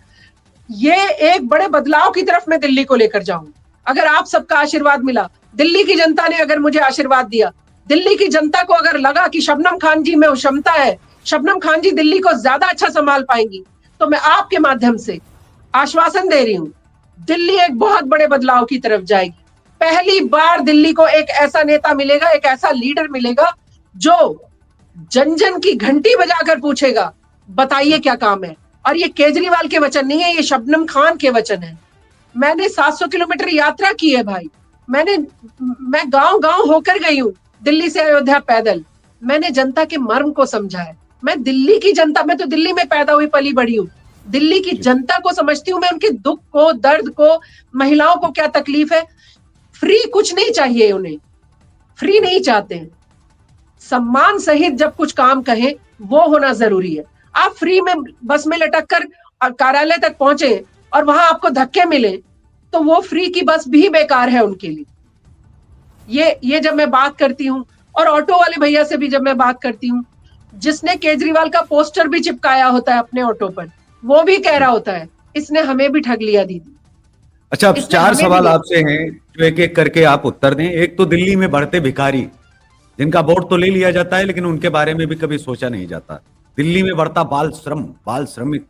ये एक बड़े बदलाव की तरफ मैं दिल्ली को लेकर जाऊं। अगर आप सबका आशीर्वाद मिला, दिल्ली की जनता ने अगर मुझे आशीर्वाद दिया, दिल्ली की जनता को अगर लगा कि शबनम खान जी में वो क्षमता है, शबनम खान जी दिल्ली को ज्यादा अच्छा संभाल पाएंगी, तो मैं आपके माध्यम से आश्वासन दे रही हूं, दिल्ली एक बहुत बड़े बदलाव की तरफ जाएगी। पहली बार दिल्ली को एक ऐसा नेता मिलेगा, एक ऐसा लीडर मिलेगा जो जन जन की घंटी बजाकर पूछेगा बताइए क्या काम है। और ये केजरीवाल के वचन नहीं है, ये शबनम खान के वचन है। मैंने 700 किलोमीटर यात्रा की है भाई, मैं गांव गांव होकर गई हूँ, दिल्ली से अयोध्या पैदल। मैंने जनता के मर्म को समझा है। मैं दिल्ली की जनता, मैं तो दिल्ली में पैदा हुई पली बड़ी हूँ, दिल्ली की जनता को समझती हूँ मैं, उनके दुख को, दर्द को, महिलाओं को क्या तकलीफ है। फ्री कुछ नहीं चाहिए उन्हें, फ्री नहीं चाहते हैं, सम्मान सहित जब कुछ काम कहें वो होना जरूरी है। आप फ्री में बस में लटक कर कार्यालय तक पहुंचे और वहां आपको धक्के मिले तो वो फ्री की बस भी बेकार है उनके लिए। ये जब मैं बात करती हूँ, और ऑटो वाले भैया से भी जब मैं बात करती हूँ, जिसने केजरीवाल का पोस्टर भी चिपकाया होता है अपने ऑटो पर, वो भी कह रहा होता है इसने हमें भी ठग लिया दीदी।
अच्छा, अब 4 सवाल आपसे हैं जो एक एक करके आप उत्तर दें। एक तो दिल्ली में बढ़ते भिखारी, जिनका वोट तो ले लिया जाता है लेकिन उनके बारे में भी कभी सोचा नहीं जाता। दिल्ली में बढ़ता बाल श्रम, बाल श्रमिक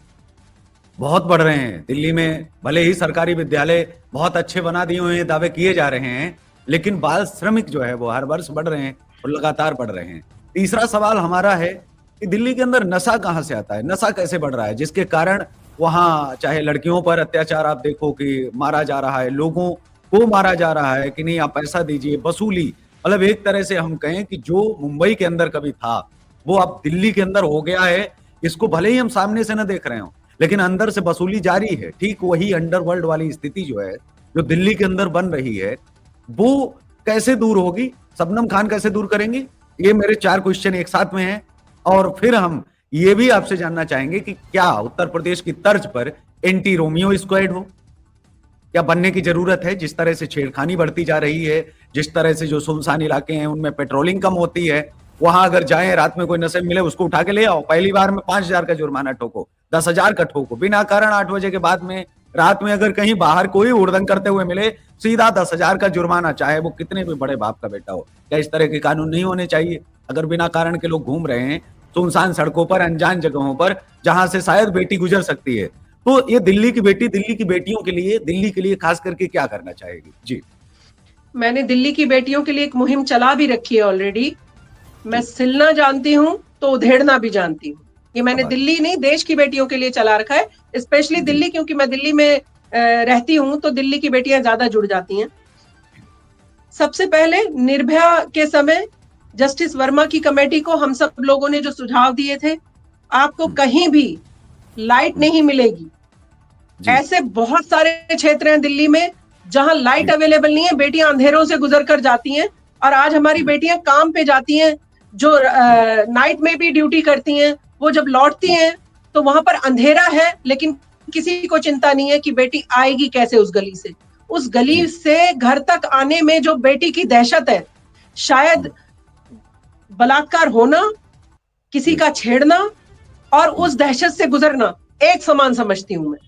बहुत बढ़ रहे हैं दिल्ली में। भले ही सरकारी विद्यालय बहुत अच्छे बना दिए हुए हैं, दावे किए जा रहे हैं, लेकिन बाल श्रमिक जो है वो हर वर्ष बढ़ रहे हैं और लगातार बढ़ रहे हैं। तीसरा सवाल हमारा है कि दिल्ली के अंदर नशा कहां से आता है, नशा कैसे बढ़ रहा है, जिसके कारण वहाँ चाहे लड़कियों पर अत्याचार आप देखो कि मारा जा रहा है, लोगों को मारा जा रहा है कि नहीं आप पैसा दीजिए, वसूली। मतलब एक तरह से हम कहें कि जो मुंबई के अंदर कभी था वो अब दिल्ली के अंदर हो गया है। इसको भले ही हम सामने से न देख रहे हो, लेकिन अंदर से वसूली जारी है। ठीक वही अंडरवर्ल्ड वाली स्थिति जो है, जो दिल्ली के अंदर बन रही है, वो कैसे दूर होगी? शबनम खान कैसे दूर करेंगे? ये मेरे 4 क्वेश्चन एक साथ में हैं। और फिर हम ये भी आपसे जानना चाहेंगे कि क्या उत्तर प्रदेश की तर्ज पर एंटी रोमियो स्क्वाड हो, क्या बनने की जरूरत है? जिस तरह से छेड़खानी बढ़ती जा रही है, जिस तरह से जो सुनसान इलाके हैं उनमें पेट्रोलिंग कम होती है, वहां अगर जाएं रात में कोई नशे मिले उसको उठा के ले आओ, पहली बार में 5,000 का जुर्माना ठोको, 10,000 का ठोको, बिना कारण 8 बजे के बाद में रात में अगर कहीं बाहर कोई उड़दंग करते हुए मिले, सीधा 10,000 का जुर्माना, चाहे वो कितने भी बड़े बाप का बेटा हो। क्या इस तरह के कानून नहीं होने चाहिए? अगर बिना कारण के लोग घूम रहे हैं सुनसान सड़कों पर, अनजान जगहों पर, जहां से शायद बेटी गुजर सकती है, तो ये दिल्ली की बेटी, दिल्ली की बेटियों के लिए, दिल्ली के लिए खास करके क्या करना चाहेगी? जी।
मैंने दिल्ली की बेटियों के लिए एक मुहिम चला भी रखी है ऑलरेडी। मैं सिलना जानती हूँ तो उधेड़ना भी जानती हूँ। ये मैंने दिल्ली नहीं, देश की बेटियों के लिए चला रखा है। स्पेशली दिल्ली, क्योंकि मैं दिल्ली में रहती हूँ, तो दिल्ली की बेटियां ज्यादा जुड़ जाती हैं। सबसे पहले निर्भया के समय जस्टिस वर्मा की कमेटी को हम सब लोगों ने जो सुझाव दिए थे, आपको कहीं भी लाइट नहीं मिलेगी। ऐसे बहुत सारे क्षेत्र हैं दिल्ली में जहां लाइट अवेलेबल नहीं है, बेटियां अंधेरों से गुजर कर जाती हैं। और आज हमारी बेटियां काम पे जाती हैं, जो नाइट में भी ड्यूटी करती हैं, वो जब लौटती हैं तो वहां पर अंधेरा है, लेकिन किसी को चिंता नहीं है कि बेटी आएगी कैसे उस गली से। उस गली से घर तक आने में जो बेटी की दहशत है, शायद बलात्कार होना, किसी का छेड़ना और उस दहशत से गुजरना एक समान समझती हूं मैं।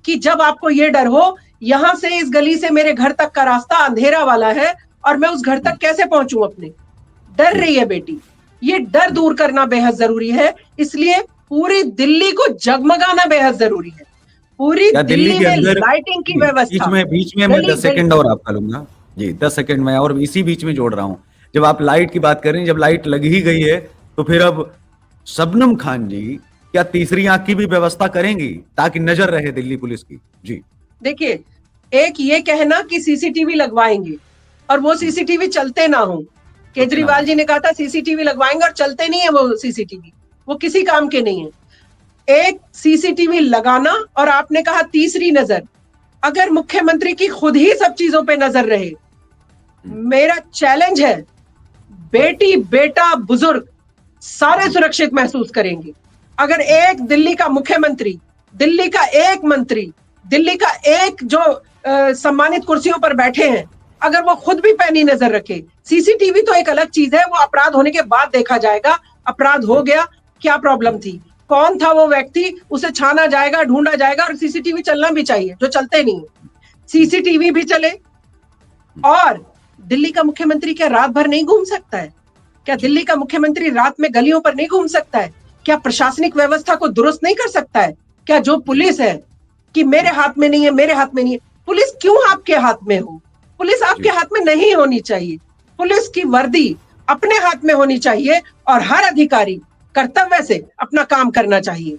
कि जब आपको ये डर हो, यहां से इस गली से मेरे घर तक का रास्ता अंधेरा वाला है और मैं उस घर तक कैसे पहुंचूं अपने, डर रही है बेटी, ये डर दूर करना बेहद जरूरी है। इसलिए पूरी दिल्ली को जगमगाना बेहद जरूरी है। पूरी दिल्ली में लाइटिंग की व्यवस्था।
बीच में मैं 10 सेकंड और आपका लूंगा जी, 10 सेकंड में, और इसी बीच में जोड़ रहा हूं। जब आप लाइट की बात कर रहे हैं, जब लाइट लग ही गई है तो फिर अब शबनम खान जी क्या तीसरी आंख की भी व्यवस्था करेंगी ताकि नजर रहे दिल्ली पुलिस की? जी
देखिए, एक ये कहना कि सीसीटीवी लगवाएंगे और वो सीसीटीवी चलते ना हो। केजरीवाल जी ने कहा था सीसीटीवी लगवाएंगे और चलते नहीं है वो सीसीटीवी, वो किसी काम के नहीं है। एक सीसीटीवी लगाना, और आपने कहा तीसरी नजर, अगर मुख्यमंत्री की खुद ही सब चीजों पे नजर रहे, मेरा चैलेंज है, बेटी बेटा बुजुर्ग सारे सुरक्षित महसूस करेंगे। अगर एक दिल्ली का मुख्यमंत्री, दिल्ली का एक मंत्री, दिल्ली का एक जो सम्मानित कुर्सियों पर बैठे हैं, अगर वो खुद भी पैनी नजर रखे, सीसीटीवी तो एक अलग चीज है, वो अपराध होने के बाद देखा जाएगा। अपराध हो गया, क्या प्रॉब्लम थी, कौन था वो व्यक्ति, उसे छाना जाएगा, ढूंढा जाएगा, और सीसीटीवी चलना भी चाहिए, जो चलते नहीं है। सीसीटीवी भी चले। और दिल्ली का मुख्यमंत्री क्या रात भर नहीं घूम सकता है? क्या दिल्ली का मुख्यमंत्री रात में गलियों पर नहीं घूम सकता है? क्या प्रशासनिक व्यवस्था को दुरुस्त नहीं कर सकता है? क्या जो पुलिस है कि मेरे हाथ में नहीं है, मेरे हाथ में नहीं है, पुलिस क्यों आपके हाथ में हो? पुलिस आपके हाथ में नहीं होनी चाहिए। पुलिस की वर्दी अपने हाथ में होनी चाहिए और हर अधिकारी कर्तव्य से अपना काम करना चाहिए।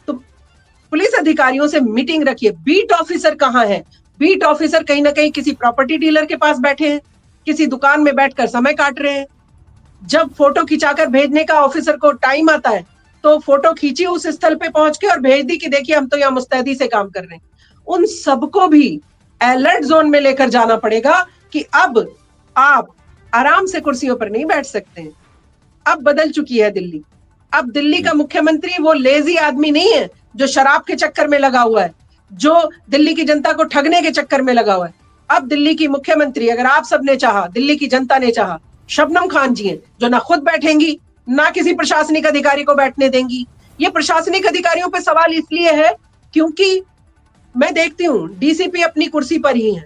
तो पुलिस अधिकारियों से मीटिंग रखिए। बीट ऑफिसर कहाँ है? बीट ऑफिसर कहीं ना कहीं किसी प्रॉपर्टी डीलर के पास बैठे हैं, किसी दुकान में बैठकर समय काट रहे हैं। जब फोटो खिंचाकर भेजने का ऑफिसर को टाइम आता है तो फोटो खींची उस स्थल पे पहुंच के और भेज दी कि देखिए हम तो यहाँ मुस्तैदी से काम कर रहे हैं। उन सबको भी अलर्ट जोन में लेकर जाना पड़ेगा कि अब आप आराम से कुर्सियों पर नहीं बैठ सकते हैं। अब बदल चुकी है दिल्ली। अब दिल्ली का मुख्यमंत्री वो लेजी आदमी नहीं है जो शराब के चक्कर में लगा हुआ है, जो दिल्ली की जनता को ठगने के चक्कर में लगा हुआ है। अब दिल्ली की मुख्यमंत्री, अगर आप सबने चाहा, दिल्ली की जनता ने चाहा, शबनम खान जी हैं, जो ना खुद बैठेंगी ना किसी प्रशासनिक अधिकारी को बैठने देंगी। ये प्रशासनिक अधिकारियों पे सवाल इसलिए है क्योंकि मैं देखती हूँ डीसीपी अपनी कुर्सी पर ही है,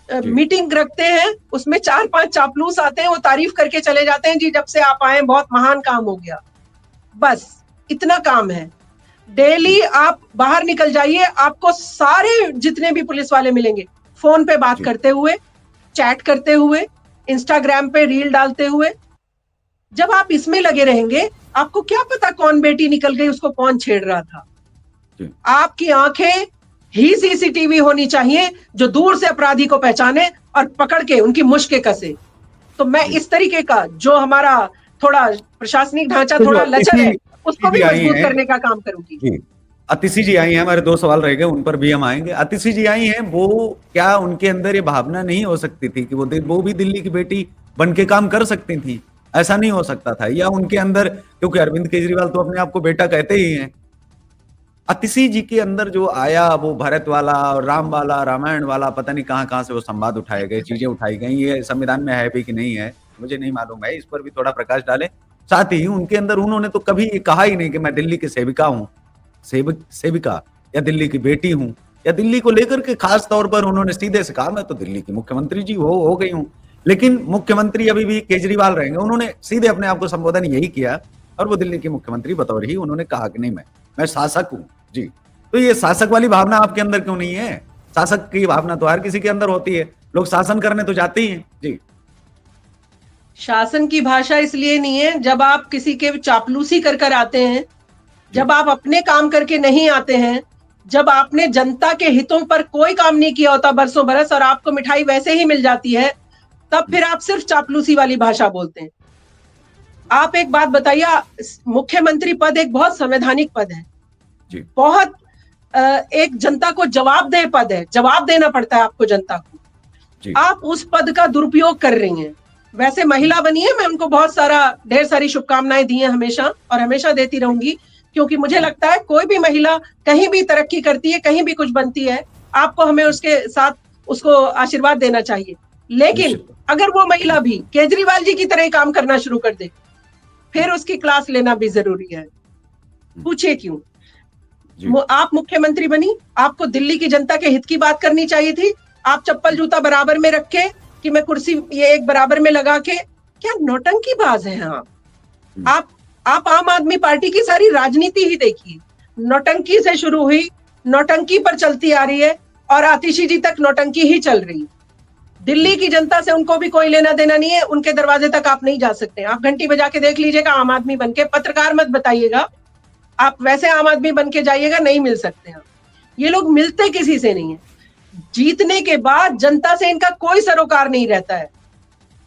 मीटिंग रखते हैं, उसमें 4-5 चापलूस आते हैं, वो तारीफ करके चले जाते हैं, जी जब से आप आए बहुत महान काम हो गया। बस इतना काम है। डेली आप बाहर निकल जाइए, आपको सारे जितने भी पुलिस वाले मिलेंगे, फोन पे बात करते हुए, चैट करते हुए, इंस्टाग्राम पे रील डालते हुए। जब आप इसमें लगे रहेंगे, आपको क्या पता कौन बेटी निकल गई, उसको कौन छेड़ रहा था।
जी।
आपकी आंखें ही सीसीटीवी होनी चाहिए जो दूर से अपराधी को पहचाने और पकड़ के उनकी मुश्के कसे। तो मैं
जी।
इस तरीके का जो हमारा थोड़ा प्रशासनिक ढांचा
तो जो
थोड़ा लचर है,
अतिथि
उसको
जी
भी
आई
मजबूत
हैं,
करने का काम करूंगी।
जी, अतिथि जी आई हैं, हमारे 2 सवाल रह गए, उन पर भी हम आएँगे। अतिथि जी आई हैं, वो क्या उनके अंदर ये भावना नहीं हो सकती थी कि वो भी दिल्ली की बेटी बन के काम कर सकती थीं? ऐसा नहीं हो सकता था? या उनके अंदर, क्योंकि अरविंद केजरीवाल तो अपने आप को बेटा कहते ही हैं, अतिशी जी के अंदर जो आया वो भरत वाला और राम वाला, रामायण वाला, पता नहीं कहाँ-कहाँ से वो संवाद उठाए गए, चीज़ें उठाई गई, ये संविधान में है भी कि नहीं है, मुझे नहीं मालूम है, इस पर भी थोड़ा प्रकाश डालें। साथ ही उनके अंदर उन्होंने तो कभी ये कहा ही नहीं कि मैं दिल्ली की सेविका हूँ, सेविका या दिल्ली की बेटी हूँ या दिल्ली को लेकर के खास तौर पर उन्होंने सीधे से कहा मैं तो दिल्ली की मुख्यमंत्री जी हो गई हूँ। लेकिन मुख्यमंत्री अभी भी केजरीवाल रहेंगे, उन्होंने सीधे अपने आप को संबोधन यही किया और वो दिल्ली की मुख्यमंत्री बतौर ही उन्होंने कहा कि नहीं मैं शासक हूँ। जी। तो ये शासक वाली भावना आपके अंदर क्यों नहीं है? शासक की भावना तो हर किसी के अंदर होती है। लोग शासन करने तो जाते ही हैं। जी।
शासन की भाषा इसलिए नहीं है, जब आप किसी के चापलूसी कर कर आते हैं, जब आप अपने काम करके नहीं आते हैं, जब आपने जनता के हितों पर कोई काम नहीं किया होता बरसों बरस और आपको मिठाई वैसे ही मिल जाती है, तब फिर आप सिर्फ चापलूसी वाली भाषा बोलते हैं। आप एक बात बताइए, मुख्यमंत्री पद एक बहुत संवैधानिक पद है,
जी।
बहुत एक जनता को जवाबदेह पद है, जवाब देना पड़ता है आपको जनता को।
जी।
आप उस पद का दुरुपयोग कर रही हैं। वैसे महिला बनी है, मैं उनको बहुत ढेर सारी शुभकामनाएं दी हैं हमेशा और हमेशा देती रहूंगी, क्योंकि मुझे लगता है कोई भी महिला कहीं भी तरक्की करती है, कहीं भी कुछ बनती है, आपको हमें उसके साथ उसको आशीर्वाद देना चाहिए। लेकिन अगर वो महिला भी केजरीवाल जी की तरह ही काम करना शुरू कर दे, फिर उसकी क्लास लेना भी जरूरी है। पूछिए क्यों? आप मुख्यमंत्री बनी, आपको दिल्ली की जनता के हित की बात करनी चाहिए थी। आप चप्पल जूता बराबर में रख के कि मैं कुर्सी ये एक बराबर में लगा के, क्या नौटंकीबाज हैं आप? आप आम आदमी पार्टी की सारी राजनीति ही देखिए, नौटंकी से शुरू हुई, नौटंकी पर चलती आ रही है और आतिशी जी तक नौटंकी ही चल रही है। दिल्ली की जनता से उनको भी कोई लेना देना नहीं है, उनके दरवाजे तक आप नहीं जा सकते। आप घंटी बजा के देख लीजिएगा आम आदमी बनके, पत्रकार मत बताइएगा, आप वैसे आम आदमी बन के जाइएगा, नहीं मिल सकते हैं। ये लोग मिलते किसी से नहीं है। जीतने के बाद जनता से इनका कोई सरोकार नहीं रहता है।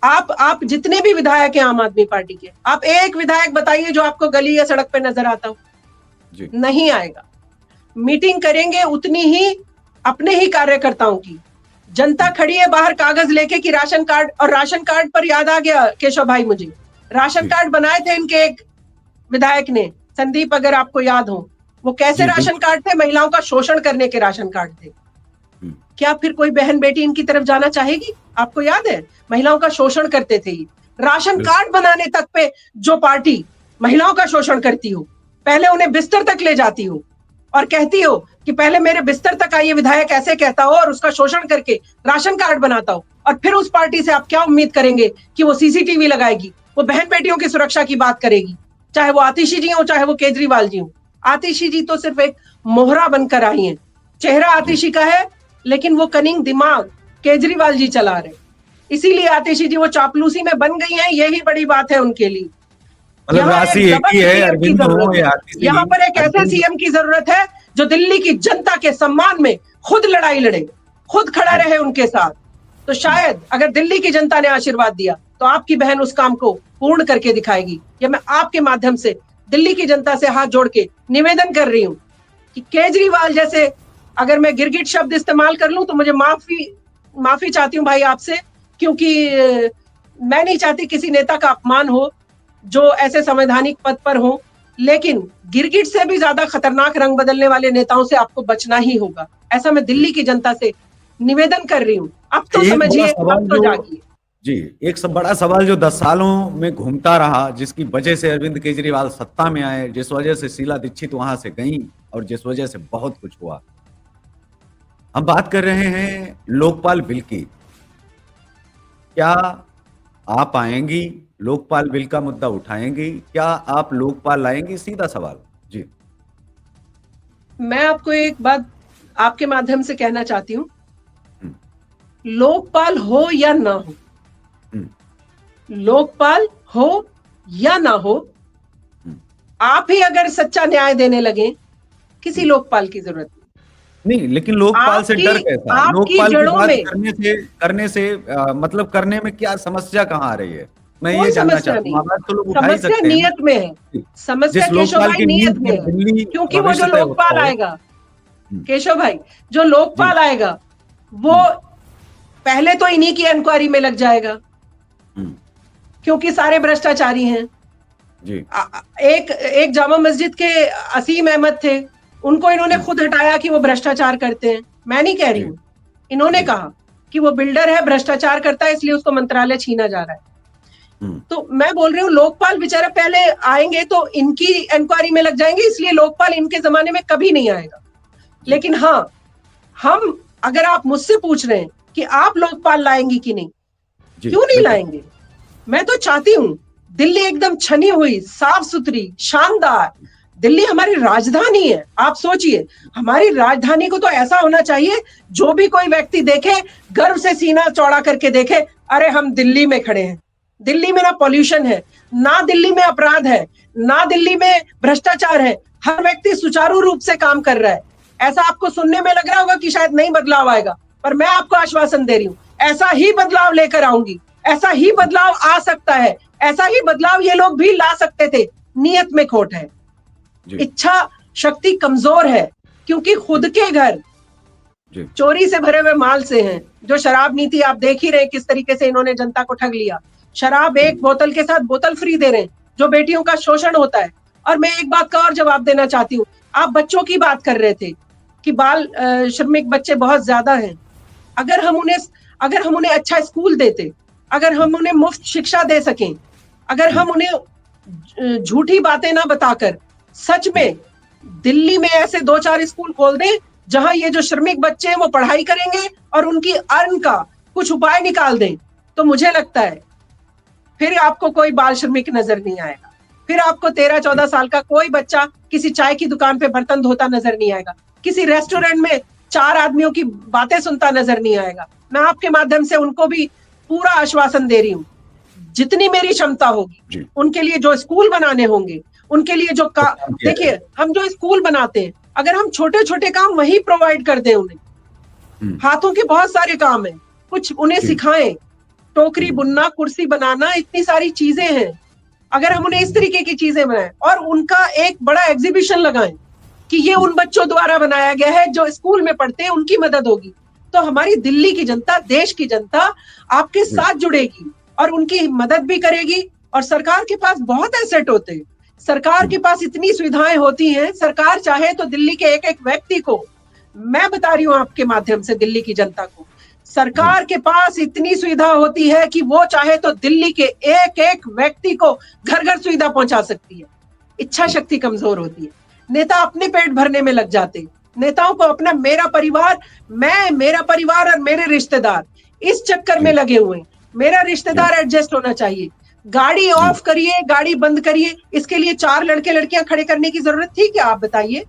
आप जितने भी विधायक हैं आम आदमी पार्टी के, आप एक विधायक बताइए जो आपको गली या सड़क पे नजर आता हो। नहीं आएगा। मीटिंग करेंगे उतनी ही अपने ही कार्यकर्ताओं की। जनता खड़ी है बाहर कागज लेके कि राशन कार्ड, और राशन कार्ड पर याद आ गया केशव भाई, मुझे राशन कार्ड बनाए थे इनके एक विधायक ने, संदीप, अगर आपको याद हो, वो कैसे राशन कार्ड थे? महिलाओं का शोषण करने के राशन कार्ड थे। क्या फिर कोई बहन बेटी इनकी तरफ जाना चाहेगी? आपको याद है महिलाओं का शोषण करते थे ये। राशन कार्ड बनाने तक पे जो पार्टी महिलाओं का शोषण करती हो, पहले उन्हें बिस्तर तक ले जाती हो और कहती हो कि पहले मेरे बिस्तर तक आइए विधायक, ऐसे कहता हो और उसका शोषण करके राशन कार्ड बनाता हो, और फिर उस पार्टी से आप क्या उम्मीद करेंगे कि वो सीसीटीवी लगाएगी, वो बहन बेटियों की सुरक्षा की बात करेगी, चाहे वो आतिशी जी हो चाहे वो केजरीवाल जी हो। आतिशी जी तो सिर्फ एक मोहरा बनकर आई हैं। चेहरा आतिशी का है, लेकिन वो कनिंग दिमाग केजरीवाल जी चला रहे, इसीलिए आतिशी जी वो चापलूसी में बन गई हैं। यही बड़ी बात है उनके लिए। यहाँ पर एक ऐसे सीएम की जरूरत है जो दिल्ली की जनता के सम्मान में खुद लड़ाई लड़े, खुद खड़ा रहे उनके साथ। तो शायद अगर दिल्ली की जनता ने आशीर्वाद दिया तो आपकी बहन उस काम को पूर्ण करके दिखाएगी। या मैं आपके माध्यम से दिल्ली की जनता से हाथ जोड़ के निवेदन कर रही हूं कि केजरीवाल जैसे, अगर मैं गिरगिट शब्द इस्तेमाल कर लूं तो मुझे माफी चाहती हूं भाई आपसे, क्योंकि मैं नहीं चाहती किसी नेता का अपमान हो जो ऐसे संवैधानिक पद पर हो, लेकिन गिरगिट से भी ज्यादा खतरनाक रंग बदलने वाले नेताओं से आपको बचना ही होगा। ऐसा मैं दिल्ली की जनता से निवेदन कर रही हूं। अब तो समझिए, अब तो जागिए।
जी, एक सब बड़ा सवाल जो 10 सालों में घूमता रहा, जिसकी वजह से अरविंद केजरीवाल सत्ता में आए, जिस वजह से शीला दीक्षित वहां से गई और जिस वजह से बहुत कुछ हुआ। हम बात कर रहे हैं लोकपाल बिल की। क्या आप आएंगी, लोकपाल बिल का मुद्दा उठाएंगी? क्या आप लोकपाल लाएंगी? सीधा सवाल। जी,
मैं आपको एक बात आपके माध्यम से कहना चाहती हूं, लोकपाल हो या ना हो, लोकपाल हो या ना हो, आप ही अगर सच्चा न्याय देने लगे किसी लोकपाल की जरूरत
नहीं, लेकिन लोकपाल से डर कैसा?
आपकी
लोकपाल की
जड़ों
बात
में
करने से मतलब करने में क्या समस्या कहाँ आ रही है? मैं ये
कोई
जानना
समस्या
चाहता हूँ।
नहीं।
आवाज तो लोग उठा ही
समस्या
सकते हैं
नियत में है।
ना।
समस्या
जिस
केशव
लोकपाल
भाई
की
नियत
नींव
में
पर
है,
दिल्ली
क्योंकि वो जो
भविष्य तय होता
लोकपाल
हो।
आएगा,
हम्म,
केशव भाई, जो
जी।
लोकपाल आएगा वो
हम्म,
पहले तो इन्हीं की इंक्वायरी में लग जाएगा,
हम्म,
क्योंकि सारे भ्रष्टाचारी हैं।
जी।
एक एक जामा मस्जिद के असीम अहमद थे, उनको इन्होंने
हम्म,
खुद हटाया कि वो भ्रष्टाचार करते हैं। मैं नहीं कह रही
जी।
हूं, इन्होंने
जी।
कहा कि वो बिल्डर है, भ्रष्टाचार करता है, इसलिए उसको मंत्रालय छीना जा रहा है।
हम्म,
तो मैं बोल रही हूँ लोकपाल बेचारा पहले आएंगे तो इनकी इंक्वायरी में लग जाएंगे, इसलिए लोकपाल इनके जमाने में कभी नहीं आएगा।
जी।
लेकिन हाँ, हम, अगर आप मुझसे पूछ रहे हैं कि आप लोकपाल लाएंगी कि नहीं,
जी।
क्यों नहीं
बिल्कुल।
लाएंगे? मैं तो चाहती हूं दिल्ली एकदम छनी हुई, साफ सुथरी, शानदार। दिल्ली हमारी राजधानी है। आप सोचिए, हमारी राजधानी को तो ऐसा होना चाहिए, जो भी कोई व्यक्ति देखे गर्व से सीना चौड़ा करके देखे, अरे हम दिल्ली में खड़े हैं। दिल्ली में ना पॉल्यूशन है, ना दिल्ली में अपराध है, ना दिल्ली में भ्रष्टाचार है। हर व्यक्ति सुचारू रूप से काम कर रहा है। ऐसा आपको सुनने में लग रहा होगा कि शायद नहीं बदलाव आएगा, पर मैं आपको आश्वासन दे रही हूं, ऐसा ही बदलाव लेकर आऊंगी। ऐसा ही बदलाव आ सकता है, ऐसा ही बदलाव ये लोग भी ला सकते थे। नियत में खोट है, इच्छा शक्ति कमजोर है, क्योंकि खुद के घर चोरी से भरे हुए माल से हैं। जो शराब नीति आप देख ही रहे किस तरीके से इन्होंने जनता को ठग लिया। शराब एक बोतल के साथ बोतल फ्री दे रहे हैं, जो बेटियों का शोषण होता है। और मैं एक बात का और जवाब देना चाहती हूँ, आप बच्चों की बात कर रहे थे कि बाल श्रमिक बच्चे बहुत ज्यादा हैं। अगर हम उन्हें अच्छा स्कूल देते, अगर हम उन्हें मुफ्त शिक्षा दे सकें, अगर हम उन्हें झूठी बातें ना बताकर सच में दिल्ली में ऐसे 2-4 स्कूल खोल दें जहां ये जो श्रमिक बच्चे हैं वो पढ़ाई करेंगे और उनकी अर्न का कुछ उपाय निकाल दें, तो मुझे लगता है फिर आपको कोई बाल श्रमिक नजर नहीं आएगा। फिर आपको 13-14 साल का कोई बच्चा किसी चाय की दुकान पे बर्तन धोता नजर नहीं आएगा, किसी रेस्टोरेंट में 4 आदमियों की बातें सुनता नजर नहीं आएगा। मैं आपके माध्यम से उनको भी पूरा आश्वासन दे रही हूँ, जितनी मेरी क्षमता होगी उनके लिए जो स्कूल बनाने होंगे, उनके लिए जो देखिए, हम जो स्कूल बनाते हैं, अगर हम छोटे छोटे काम वही प्रोवाइड कर दें उन्हें, हाथों के बहुत सारे काम है, कुछ उन्हें सिखाएं, टोकरी बुनना, कुर्सी बनाना, इतनी सारी चीजें हैं। अगर हम उन्हें इस तरीके की चीजें बनाएं और उनका एक बड़ा एग्जीबिशन लगाएं कि ये उन बच्चों द्वारा बनाया गया है जो स्कूल में पढ़ते हैं, उनकी मदद होगी, तो हमारी दिल्ली की जनता, देश की जनता आपके साथ जुड़ेगी और उनकी मदद भी करेगी। और सरकार के पास बहुत एसेट होते हैं, सरकार के पास इतनी सुविधाएं होती हैं। सरकार चाहे तो दिल्ली के एक एक व्यक्ति को, मैं बता रही हूं आपके माध्यम से दिल्ली की जनता को, सरकार के पास इतनी सुविधा होती है कि वो चाहे तो दिल्ली के एक एक व्यक्ति को घर घर सुविधा पहुंचा सकती है। इच्छा शक्ति कमजोर होती है। नेता अपने पेट भरने में लग जाते हैं। नेताओं को अपना मेरा परिवार और मेरे रिश्तेदार, इस चक्कर में लगे हुए हैं। मेरा रिश्तेदार एडजस्ट होना चाहिए। गाड़ी ऑफ करिए, गाड़ी बंद करिए, इसके लिए 4 लड़के लड़कियां खड़े करने की जरूरत थी क्या? आप बताइए।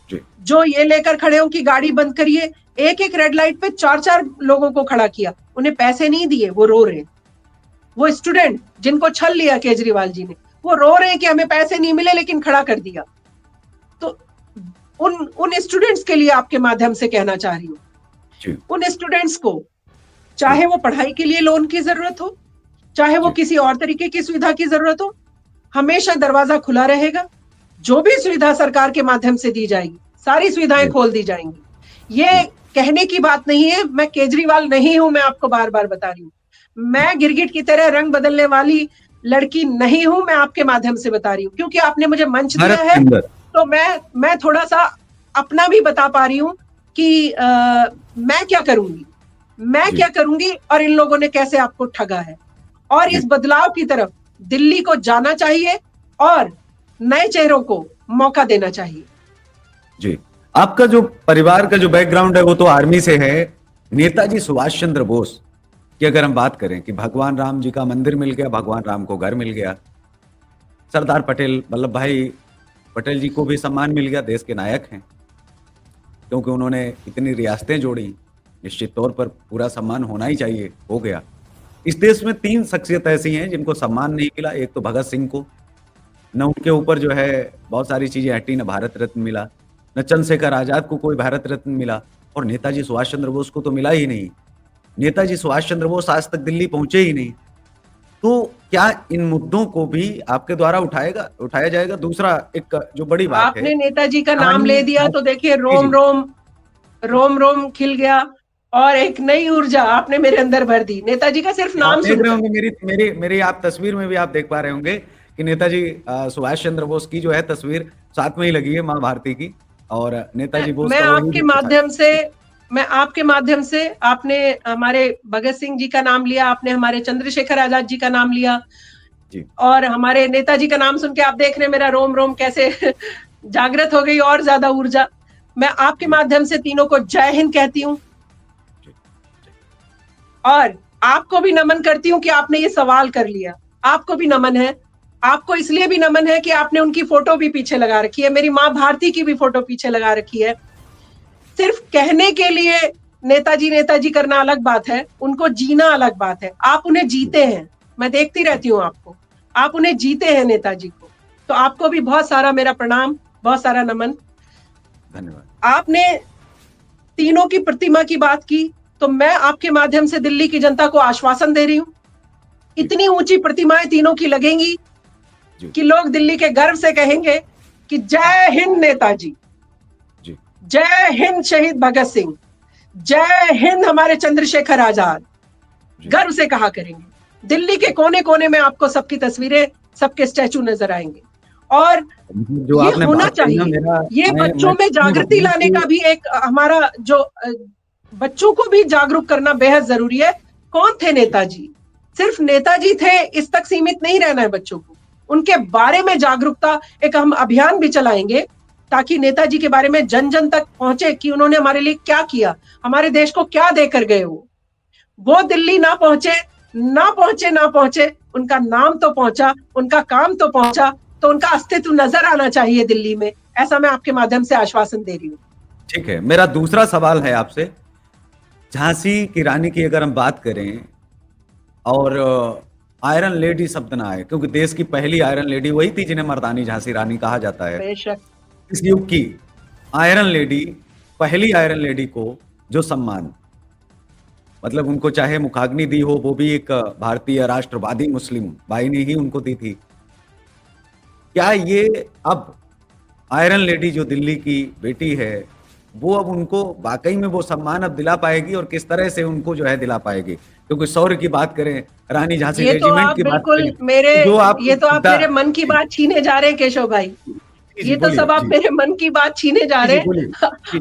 जो ये लेकर खड़े हो कि गाड़ी बंद करिए, एक एक रेड लाइट पे 4-4 लोगों को खड़ा किया, उन्हें पैसे नहीं दिए, वो रो रहे हैं। वो स्टूडेंट जिनको छल लिया केजरीवाल जी ने, वो रो रहे हैं कि हमें पैसे नहीं मिले लेकिन खड़ा कर दिया। तो उन स्टूडेंट्स के लिए आपके माध्यम से कहना चाह रही हूँ, उन स्टूडेंट्स को चाहे वो पढ़ाई के लिए लोन की जरूरत हो, चाहे वो किसी और तरीके की सुविधा की जरूरत हो, हमेशा दरवाजा खुला रहेगा। जो भी सुविधा सरकार के माध्यम से दी जाएगी, सारी सुविधाएं खोल दी जाएंगी। ये कहने की बात नहीं है, मैं केजरीवाल नहीं हूं, मैं आपको बार बार बता रही हूँ। मैं गिरगिट की तरह रंग बदलने वाली लड़की नहीं हूं, मैं आपके माध्यम से बता रही हूँ, क्योंकि आपने मुझे मंच दिया है, तो मैं थोड़ा सा अपना भी बता पा रही हूँ कि मैं क्या करूंगी और इन लोगों ने कैसे आपको ठगा है। और इस बदलाव की तरफ दिल्ली को जाना चाहिए और नए चेहरों को मौका देना चाहिए।
जी, आपका जो परिवार का जो बैकग्राउंड है वो तो आर्मी से है। नेताजी सुभाष चंद्र बोस की अगर हम बात करें कि भगवान राम जी का मंदिर मिल गया, भगवान राम को घर मिल गया, सरदार पटेल, वल्लभ भाई पटेल जी को भी सम्मान मिल गया, देश के नायक हैं, क्योंकि उन्होंने इतनी रियासतें जोड़ी, निश्चित तौर पर पूरा सम्मान होना ही चाहिए, हो गया। इस देश में 3 शख्सियत ऐसी हैं जिनको सम्मान नहीं मिला। एक तो भगत सिंह को, न उनके ऊपर जो है बहुत सारी चीजें हटी, न भारत रत्न मिला, न चंद्रशेखर आजाद को कोई भारत रत्न मिला और नेताजी सुभाष चंद्र बोस को तो मिला ही नहीं। नेताजी सुभाष चंद्र बोस आज तक दिल्ली पहुंचे ही नहीं। तो क्या इन मुद्दों को भी आपके द्वारा उठाया जाएगा? दूसरा एक जो बड़ी बात है,
आपने नेताजी का नाम
रानी
ले दिया तो देखिए रोम रोम खिल गया और एक नई ऊर्जा आपने मेरे अंदर भर दी। नेताजी का सिर्फ नाम
देख रहे होंगे मेरी आप तस्वीर में भी आप देख पा रहे होंगे कि नेताजी सुभाष चंद्र बोस की जो है तस्वीर साथ में ही लगी है माँ भारती की, और नेताजी बोस
मैं आपके माध्यम से आपने हमारे भगत सिंह जी का नाम लिया, आपने हमारे चंद्रशेखर आजाद जी का नाम लिया जी, और हमारे नेताजी का नाम सुन के आप देख रहे हैं मेरा रोम रोम कैसे जागृत हो गई और ज्यादा ऊर्जा। मैं आपके माध्यम से तीनों को जय हिंद कहती हूँ और आपको भी नमन करती हूँ कि आपने ये सवाल कर लिया। आपको भी नमन है, आपको इसलिए भी नमन है कि आपने उनकी फोटो भी पीछे लगा रखी है, मेरी माँ भारती की भी फोटो पीछे लगा रखी है। सिर्फ कहने के लिए नेताजी नेताजी करना अलग बात है, उनको जीना अलग बात है। आप उन्हें जीते हैं, मैं देखती रहती हूँ आपको, आप उन्हें जीते हैं नेताजी को। तो आपको भी बहुत सारा मेरा प्रणाम, बहुत सारा नमन,
धन्यवाद।
आपने तीनों की प्रतिमा की बात की, तो मैं आपके माध्यम से दिल्ली की जनता को आश्वासन दे रही हूं, इतनी ऊंची प्रतिमाएं तीनों की लगेंगी कि लोग दिल्ली के गर्व से कहेंगे कि जय हिंद नेताजी, जय हिंद शहीद भगत सिंह, जय हिंद हमारे चंद्रशेखर आजाद, गर्व से कहा करेंगे। दिल्ली के कोने कोने में आपको सबकी तस्वीरें, सबके स्टैचू नजर आएंगे और
जो
ये होना चाहिए। ये बच्चों में जागृति लाने का भी एक हमारा जो बच्चों को भी जागरूक करना बेहद जरूरी है। कौन थे नेताजी? सिर्फ नेताजी थे इस तक सीमित नहीं रहना है बच्चों को, उनके बारे में जागरूकता एक हम अभियान भी चलाएंगे ताकि नेताजी के बारे में जन जन तक पहुंचे कि उन्होंने हमारे लिए क्या किया, हमारे देश को क्या देकर गए। वो दिल्ली ना पहुंचे, उनका नाम तो पहुंचा, उनका काम तो पहुंचा, तो उनका अस्तित्व नजर आना चाहिए दिल्ली में। ऐसा मैं आपके माध्यम से आश्वासन दे रही हूँ।
ठीक है, मेरा दूसरा सवाल है आपसे, झांसी की रानी की अगर हम बात करें और आयरन लेडी शब्द ना आए, क्योंकि देश की पहली आयरन लेडी वही थी जिन्हें मर्दानी झांसी रानी कहा जाता है।
बेशक
इस युग की आयरन लेडी, पहली आयरन लेडी को जो सम्मान, मतलब उनको चाहे मुखाग्नि दी हो, वो भी एक भारतीय राष्ट्रवादी मुस्लिम भाई ने ही उनको दी थी। क्या ये अब आयरन लेडी जो दिल्ली की बेटी है, वो अब उनको वाकई में वो सम्मान अब दिला पाएगी और किस तरह से उनको जो है दिला पाएगी? क्योंकि शौर्य की बात करें, रानी झांसी रेजिमेंट की बात करें,
ये तो आप मेरे मन की बात छीने जा रहे हैं केशव भाई, ये तो सब आप मेरे मन की बात छीने जा रहे हैं।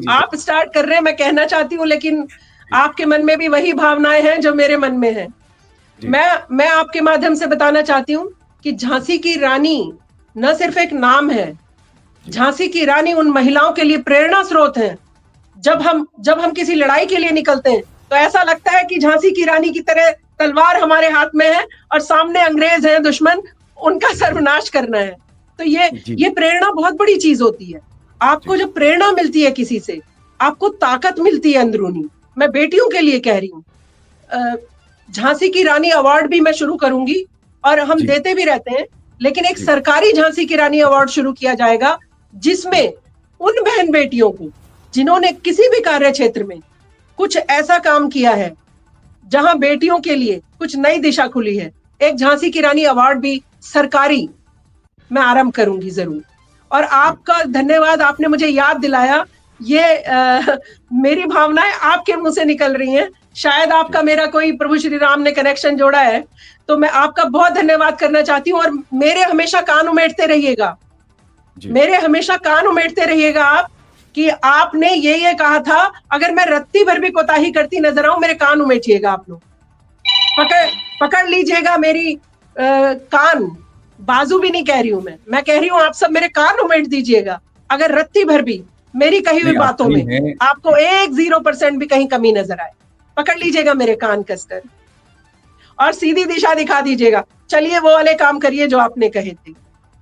आप स्टार्ट कर रहे हैं, मैं कहना चाहती हूँ, लेकिन आपके मन में भी वही भावनाएं हैं जो मेरे मन में है। मैं आपके माध्यम से बताना चाहती हूँ कि झांसी की रानी न सिर्फ एक नाम है, झांसी की रानी उन महिलाओं के लिए प्रेरणा स्रोत है। जब हम किसी लड़ाई के लिए निकलते हैं तो ऐसा लगता है कि झांसी की रानी की तरह तलवार हमारे हाथ में है और सामने अंग्रेज हैं, दुश्मन, उनका सर्वनाश करना है। तो ये प्रेरणा बहुत बड़ी चीज होती है। आपको जब प्रेरणा मिलती है किसी से, आपको ताकत मिलती है अंदरूनी। मैं बेटियों के लिए कह रही हूँ, झांसी की रानी अवार्ड भी मैं शुरू करूंगी और हम देते भी रहते हैं, लेकिन एक सरकारी झांसी की रानी अवार्ड शुरू किया जाएगा जिसमें उन बहन बेटियों को जिन्होंने किसी भी कार्य क्षेत्र में कुछ ऐसा काम किया है जहां बेटियों के लिए कुछ नई दिशा खुली है, एक झांसी की रानी अवार्ड भी सरकारी मैं आरंभ करूंगी जरूर। और आपका धन्यवाद, आपने मुझे याद दिलाया। ये मेरी भावनाएं आपके मुंह से निकल रही हैं। शायद आपका मेरा कोई प्रभु श्री राम ने कनेक्शन जोड़ा है, तो मैं आपका बहुत धन्यवाद करना चाहती हूँ। और मेरे हमेशा कान उमेटते रहिएगा, मेरे हमेशा कान उमेटते रहिएगा आप, कि आपने ये कहा था, अगर मैं रत्ती भर भी कोताही करती नजर आऊं, मेरे कान उमेटिएगा। आप लोग पकड़ लीजिएगा मेरी कान, बाजू भी नहीं कह रही हूं मैं कह रही हूं आप सब मेरे कान उमेट दीजिएगा। अगर रत्ती भर भी मेरी कही हुई बातों में आपको 0% भी कहीं कमी नजर आए, पकड़ लीजिएगा मेरे कान कसकर और सीधी दिशा दिखा दीजिएगा। चलिए वो वाले काम करिए जो आपने कहे थे।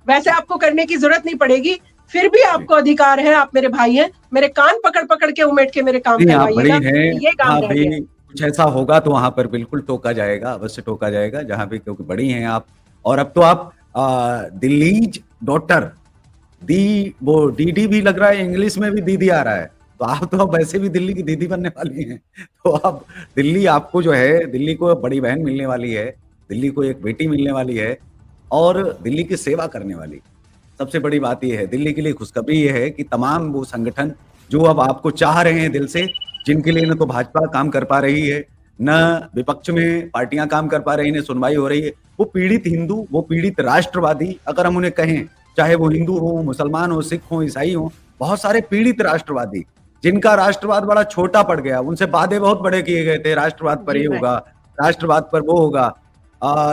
वैसे आपको करने की जरूरत नहीं पड़ेगी, फिर भी आपको अधिकार है, आप मेरे भाई हैं, मेरे कान पकड़ पकड़ के उमेट के मेरे काम करवाइएगा। ये काम रह गया।
कुछ ऐसा होगा तो वहां पर बिल्कुल टोका जाएगा, अवश्य टोका जाएगा, जहां पे, क्योंकि बड़ी हैं आप। और अब तो आप दिल्लीज डॉटर वो डीडी भी लग रहा है, इंग्लिश में भी दीदी आ रहा है, तो आप तो अब वैसे भी दिल्ली की दीदी बनने वाली हैं। तो अब दिल्ली आपको जो है, दिल्ली को बड़ी बहन मिलने वाली है, दिल्ली को एक बेटी मिलने वाली है और दिल्ली की सेवा करने वाली। सबसे बड़ी बात ये है, दिल्ली के लिए खुशखबरी ये है कि तमाम वो संगठन जो अब आपको चाह रहे हैं दिल से, जिनके लिए न तो भाजपा काम कर पा रही है, न विपक्ष में पार्टियां काम कर पा रही हैं, न सुनवाई हो रही है, वो पीड़ित हिंदू, वो पीड़ित राष्ट्रवादी, अगर हम उन्हें कहें, चाहे वो हिंदू हो, मुसलमान हो, सिख हो, ईसाई हो, बहुत सारे पीड़ित राष्ट्रवादी, जिनका राष्ट्रवाद बड़ा छोटा पड़ गया, उनसे वादे बहुत बड़े किए गए थे, राष्ट्रवाद पर
जी
ये
भाई।
होगा, राष्ट्रवाद पर वो होगा।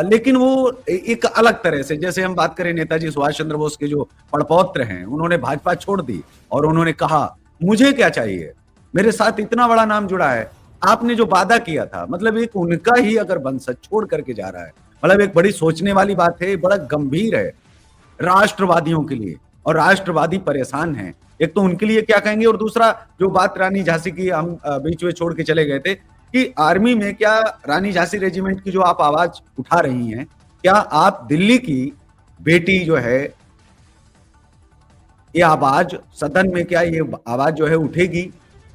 लेकिन वो एक अलग तरह से, जैसे हम बात करें नेताजी सुभाष चंद्र बोस के जो पड़पौत्र हैं, उन्होंने भाजपा छोड़ दी और उन्होंने कहा मुझे क्या चाहिए, मेरे साथ इतना बड़ा नाम जुड़ा है, आपने जो वादा किया था, मतलब एक उनका ही अगर वंशज छोड़ करके जा रहा है, मतलब एक बड़ी सोचने वाली बात है, बड़ा गंभीर है राष्ट्रवादियों के लिए, और राष्ट्रवादी परेशान हैं। एक तो उनके लिए क्या कहेंगे, और दूसरा जो बात रानी झांसी की हम बीच में छोड़ के चले गए थे कि आर्मी में क्या रानी झांसी रेजिमेंट की जो आप आवाज उठा रही हैं, क्या आप दिल्ली की बेटी जो है, ये आवाज सदन में क्या ये आवाज जो है उठेगी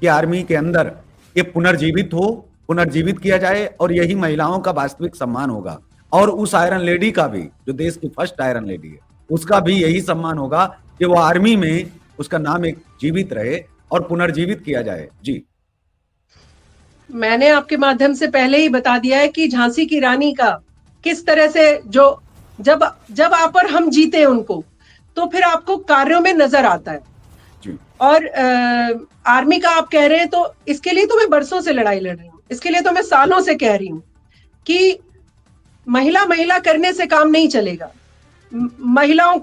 कि आर्मी के अंदर ये पुनर्जीवित किया जाए और यही महिलाओं का वास्तविक सम्मान होगा, और उस आयरन लेडी का भी, जो देश की फर्स्ट आयरन लेडी है, उसका भी यही सम्मान होगा कि वो आर्मी में उसका नाम एक जीवित रहे और पुनर्जीवित किया जाए। जी,
मैंने आपके माध्यम से पहले ही बता दिया है कि झांसी की रानी का किस तरह से जो जब जब आप और हम जीते उनको, तो फिर आपको कार्यों में नजर आता है।
जी,
और आर्मी का आप कह रहे हैं, तो इसके लिए तो मैं बरसों से लड़ाई लड़ रही हूँ, इसके लिए तो मैं सालों से कह रही हूँ कि महिला महिला करने से काम नहीं चलेगा। महिलाओं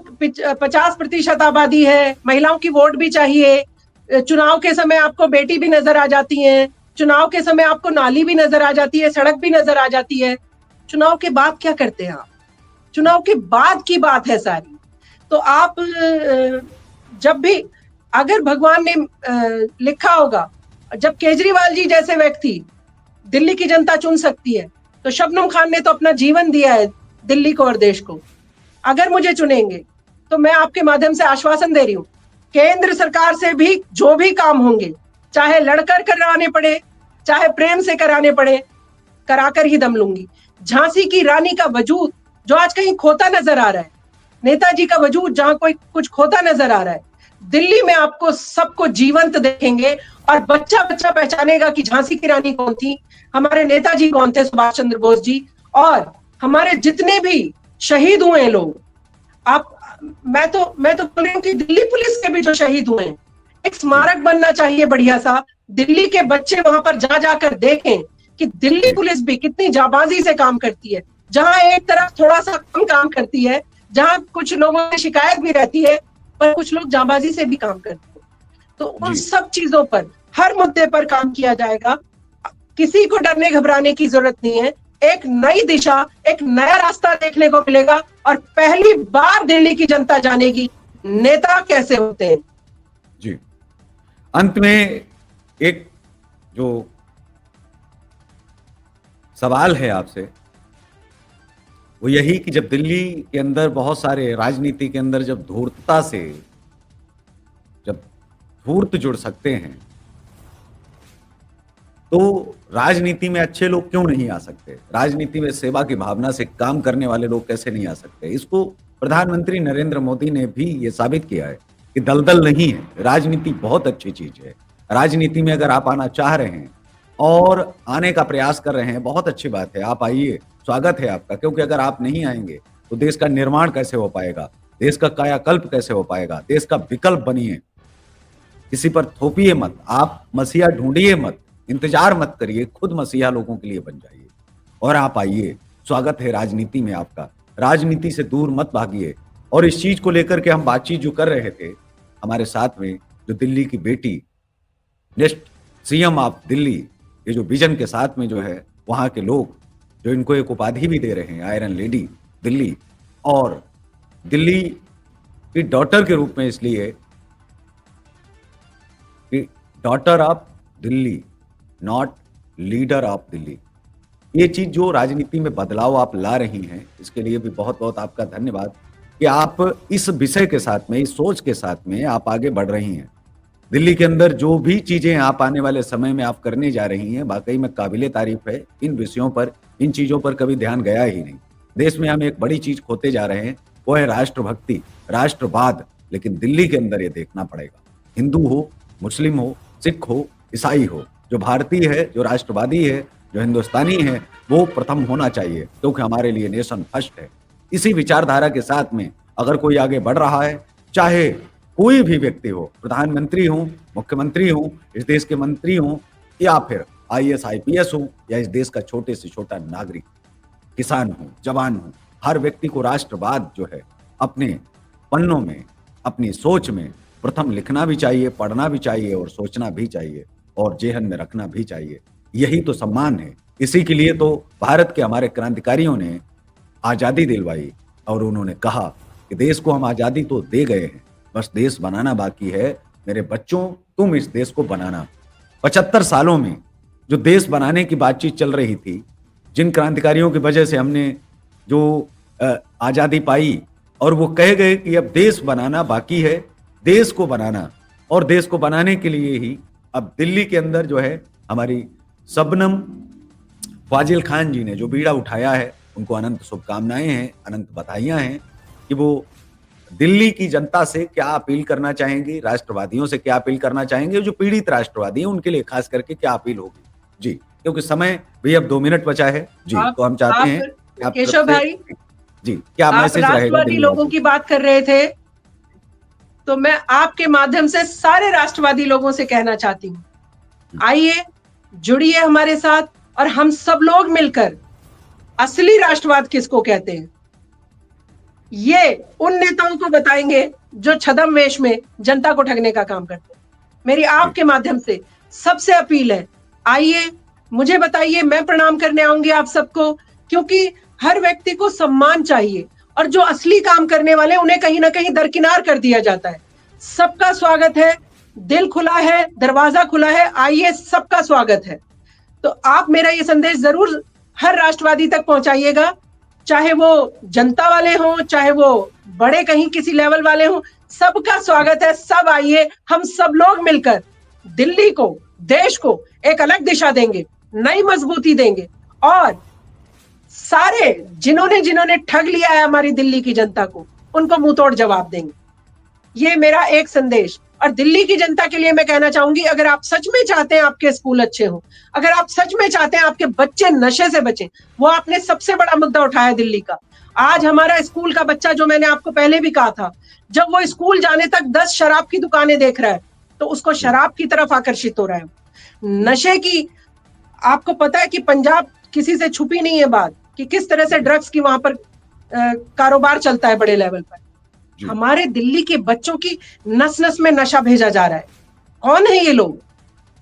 50% आबादी है, महिलाओं की वोट भी चाहिए। चुनाव के समय आपको बेटी भी नजर आ जाती है, चुनाव के समय आपको नाली भी नजर आ जाती है, सड़क भी नजर आ जाती है। चुनाव के बाद क्या करते हैं आप? चुनाव के बाद की बात है सारी। तो आप जब भी, अगर भगवान ने लिखा होगा, जब केजरीवाल जी जैसे व्यक्ति दिल्ली की जनता चुन सकती है, तो शबनम खान ने तो अपना जीवन दिया है दिल्ली को और देश को। अगर मुझे चुनेंगे तो मैं आपके माध्यम से आश्वासन दे रही हूं, केंद्र सरकार से भी जो भी काम होंगे, चाहे लड़कर कराने पड़े, चाहे प्रेम से कराने पड़े, कराकर ही दम लूंगी। झांसी की रानी का वजूद जो आज कहीं खोता नजर आ रहा है, नेताजी का वजूद जहां कोई कुछ खोता नजर आ रहा है, दिल्ली में आपको सबको जीवंत देखेंगे और बच्चा बच्चा पहचानेगा कि झांसी की रानी कौन थी, हमारे नेताजी कौन थे, सुभाष चंद्र बोस जी, और हमारे जितने भी शहीद हुए हैं लोग। आप, मैं तो बोल रही हूँ कि दिल्ली पुलिस के भी जो शहीद हुए हैं, एक स्मारक बनना चाहिए बढ़िया सा। दिल्ली के बच्चे वहां पर जा जाकर देखें कि दिल्ली पुलिस भी कितनी जाबाजी से काम करती है, जहां एक तरफ थोड़ा सा कम काम करती है, जहां कुछ लोगों की शिकायत भी रहती है, पर कुछ लोग जाबाजी से भी काम करते हैं। तो उन सब चीजों पर, हर मुद्दे पर काम किया जाएगा। किसी को डरने घबराने की जरूरत नहीं है। एक नई दिशा, एक नया रास्ता देखने को मिलेगा और पहली बार दिल्ली की जनता जानेगी नेता कैसे होते हैं।
जी, अंत में एक जो सवाल है आपसे, वो यही कि जब दिल्ली के अंदर बहुत सारे राजनीति के अंदर जब धूर्तता से, जब धूर्त जुड़ सकते हैं, तो राजनीति में अच्छे लोग क्यों नहीं आ सकते? राजनीति में सेवा की भावना से काम करने वाले लोग कैसे नहीं आ सकते? इसको प्रधानमंत्री नरेंद्र मोदी ने भी ये साबित किया है कि दलदल नहीं है, राजनीति बहुत अच्छी चीज है। राजनीति में अगर आप आना चाह रहे हैं और आने का प्रयास कर रहे हैं, बहुत अच्छी बात है, आप आइए, स्वागत है आपका। क्योंकि अगर आप नहीं आएंगे तो देश का निर्माण कैसे हो पाएगा, देश का कायाकल्प कैसे हो पाएगा, देश का विकल्प बनिए, किसी पर थोपिए मत, आप मसीहा ढूंढिए मत, इंतजार मत करिए, खुद मसीहा लोगों के लिए बन जाइए और आप आइए। स्वागत है राजनीति में आपका, राजनीति से दूर मत भागिए। और इस चीज को लेकर के हम बातचीत जो कर रहे थे, हमारे साथ में जो दिल्ली की बेटी, नेक्स्ट सीएम ऑफ दिल्ली, ये जो विजन के साथ में जो है, वहां के लोग जो इनको एक उपाधि भी दे रहे हैं, आयरन लेडी दिल्ली, और दिल्ली की डॉटर के रूप में, इसलिए कि daughter of Delhi, not leader of Delhi. ये चीज जो राजनीति में बदलाव आप ला रही हैं, इसके लिए भी बहुत बहुत आपका धन्यवाद। कि आप इस विषय के साथ में, इस सोच के साथ में आप आगे बढ़ रही हैं। दिल्ली के अंदर जो भी चीजें आप आने वाले समय में आप करने जा रही हैं, वाकई में काबिले तारीफ है। इन विषयों पर, इन चीजों पर कभी ध्यान गया ही नहीं। देश में हम एक बड़ी चीज खोते जा रहे हैं, वो है राष्ट्रभक्ति, राष्ट्रवाद। लेकिन दिल्ली के अंदर ये देखना पड़ेगा, हिंदू हो, मुस्लिम हो, सिख हो, ईसाई हो, जो भारतीय है, जो राष्ट्रवादी है, जो हिंदुस्तानी है, वो प्रथम होना चाहिए, क्योंकि हमारे लिए नेशन फर्स्ट है। इसी विचारधारा के साथ में अगर कोई आगे बढ़ रहा है, चाहे कोई भी व्यक्ति हो, प्रधानमंत्री हो, मुख्यमंत्री हो, इस देश के मंत्री हो, या फिर आईएएस आईपीएस हो, या इस देश का छोटे से छोटा नागरिक, किसान हो, जवान हो, हर व्यक्ति को राष्ट्रवाद जो है अपने पन्नों में, अपनी सोच में प्रथम लिखना भी चाहिए, पढ़ना भी चाहिए और सोचना भी चाहिए और जेहन में रखना भी चाहिए। यही तो सम्मान है। इसी के लिए तो भारत के हमारे क्रांतिकारियों ने आजादी दिलवाई और उन्होंने कहा कि देश को हम आजादी तो दे गए हैं, बस देश बनाना बाकी है। मेरे बच्चों, तुम इस देश को बनाना। 75 सालों में जो देश बनाने की बातचीत चल रही थी, जिन क्रांतिकारियों की वजह से हमने जो आजादी पाई, और वो कह गए कि अब देश बनाना बाकी है, देश को बनाना, और देश को बनाने के लिए ही अब दिल्ली के अंदर जो है हमारी शबनम फाजिल खान जी ने जो बीड़ा उठाया है, उनको अनंत शुभकामनाएं हैं, अनंत बधाइयां हैं कि वो दिल्ली की जनता से क्या अपील करना चाहेंगे, राष्ट्रवादियों से क्या अपील करना चाहेंगे, जो पीड़ित राष्ट्रवादी हैं उनके लिए खास करके क्या अपील होगी। जी, क्योंकि समय भी अब 2 मिनट बचा है। जी, तो हम चाहते हैं कि आप
केशव भाई,
जी, क्या मैसेज रहेगा
राष्ट्रवादी लोगों की बात कर रहे थे, तो मैं आपके माध्यम से सारे राष्ट्रवादी लोगों से कहना चाहती हूँ, आइए जुड़िए हमारे साथ और हम सब लोग मिलकर असली राष्ट्रवाद किसको कहते हैं ये उन नेताओं को बताएंगे जो छद्म वेश में जनता को ठगने का काम करते हैं। मेरी आपके माध्यम से सबसे अपील है, आइए मुझे बताइए, मैं प्रणाम करने आऊंगी आप सबको, क्योंकि हर व्यक्ति को सम्मान चाहिए और जो असली काम करने वाले उन्हें कहीं ना कहीं दरकिनार कर दिया जाता है। सबका स्वागत है, दिल खुला है, दरवाजा खुला है, आइए सबका स्वागत है। तो आप मेरा ये संदेश जरूर हर राष्ट्रवादी तक पहुंचाइएगा, चाहे वो जनता वाले हों, चाहे वो बड़े कहीं किसी लेवल वाले हों, सबका स्वागत है। सब आइए, हम सब लोग मिलकर दिल्ली को, देश को एक अलग दिशा देंगे, नई मजबूती देंगे और सारे जिन्होंने ठग लिया है हमारी दिल्ली की जनता को, उनको मुंह तोड़ जवाब देंगे। ये मेरा एक संदेश। और दिल्ली की जनता के लिए मैं कहना चाहूंगी, अगर आप सच में चाहते हैं आपके स्कूल अच्छे हो, अगर आप सच में चाहते हैं आपके बच्चे नशे से बचें, वो आपने सबसे बड़ा मुद्दा उठाया दिल्ली का। आज हमारा स्कूल का बच्चा, जो मैंने आपको पहले भी कहा था, जब वो स्कूल जाने तक 10 शराब की दुकानें देख रहा है तो उसको शराब की तरफ आकर्षित हो रहा है। नशे की, आपको पता है कि पंजाब किसी से छुपी नहीं है बात कि किस तरह से ड्रग्स की वहां पर कारोबार चलता है बड़े लेवल पर। हमारे दिल्ली के बच्चों की नस नस में नशा भेजा जा रहा है। कौन है ये लोग?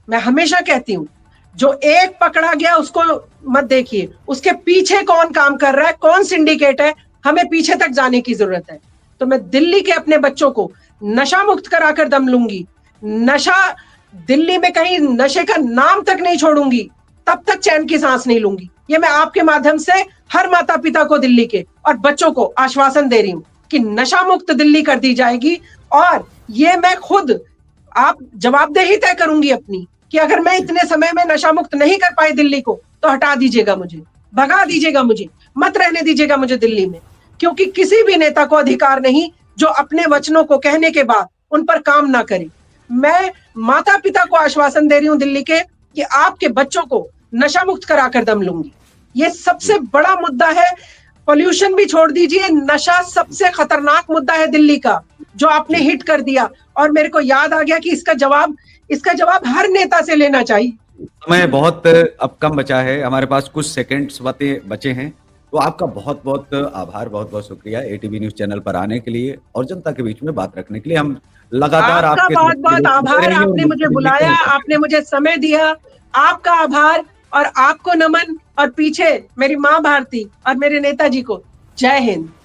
मैं हमेशा कहती हूँ, जो एक पकड़ा गया उसको मत देखिए, उसके पीछे कौन काम कर रहा है, कौन सिंडिकेट है, हमें पीछे तक जाने की जरूरत है। तो मैं दिल्ली के अपने बच्चों को नशा मुक्त कराकर दम लूंगी। नशा दिल्ली में कहीं नशे का नाम तक नहीं छोड़ूंगी, तब तक चैन की सांस नहीं लूंगी। ये मैं आपके माध्यम से हर माता पिता को दिल्ली के और बच्चों को आश्वासन दे रही हूँ कि नशा मुक्त दिल्ली कर दी जाएगी। और ये मैं खुद, आप जवाबदेही तय करूंगी अपनी, कि अगर मैं इतने समय में नशा मुक्त नहीं कर पाई दिल्ली को, तो हटा दीजिएगा मुझे, भगा दीजिएगा मुझे, मत रहने दीजिएगा मुझे दिल्ली में। क्योंकि किसी भी नेता को अधिकार नहीं जो अपने वचनों को कहने के बाद उन पर काम ना करे। मैं माता पिता को आश्वासन दे रही हूं दिल्ली के कि आपके बच्चों को नशा मुक्त कराकर दम लूंगी। ये सबसे बड़ा मुद्दा है। पॉल्यूशन भी छोड़ दीजिए, नशा सबसे खतरनाक मुद्दा है दिल्ली का, जो आपने हिट कर दिया। और मेरे को याद आ गया कि इसका जवाब हर नेता से लेना चाहिए।
समय बहुत अब कम बचा है, हमारे पास कुछ सेकंड्स बचे हैं। तो आपका बहुत बहुत आभार, बहुत बहुत शुक्रिया एटीवी न्यूज चैनल पर आने के लिए और जनता के बीच में बात रखने के लिए। हम लगातार
आपका बहुत बहुत आभार, आपने मुझे बुलाया, आपने मुझे समय दिया, आपका आभार और आपको नमन। और पीछे मेरी माँ भारती और मेरे नेताजी को जय हिंद।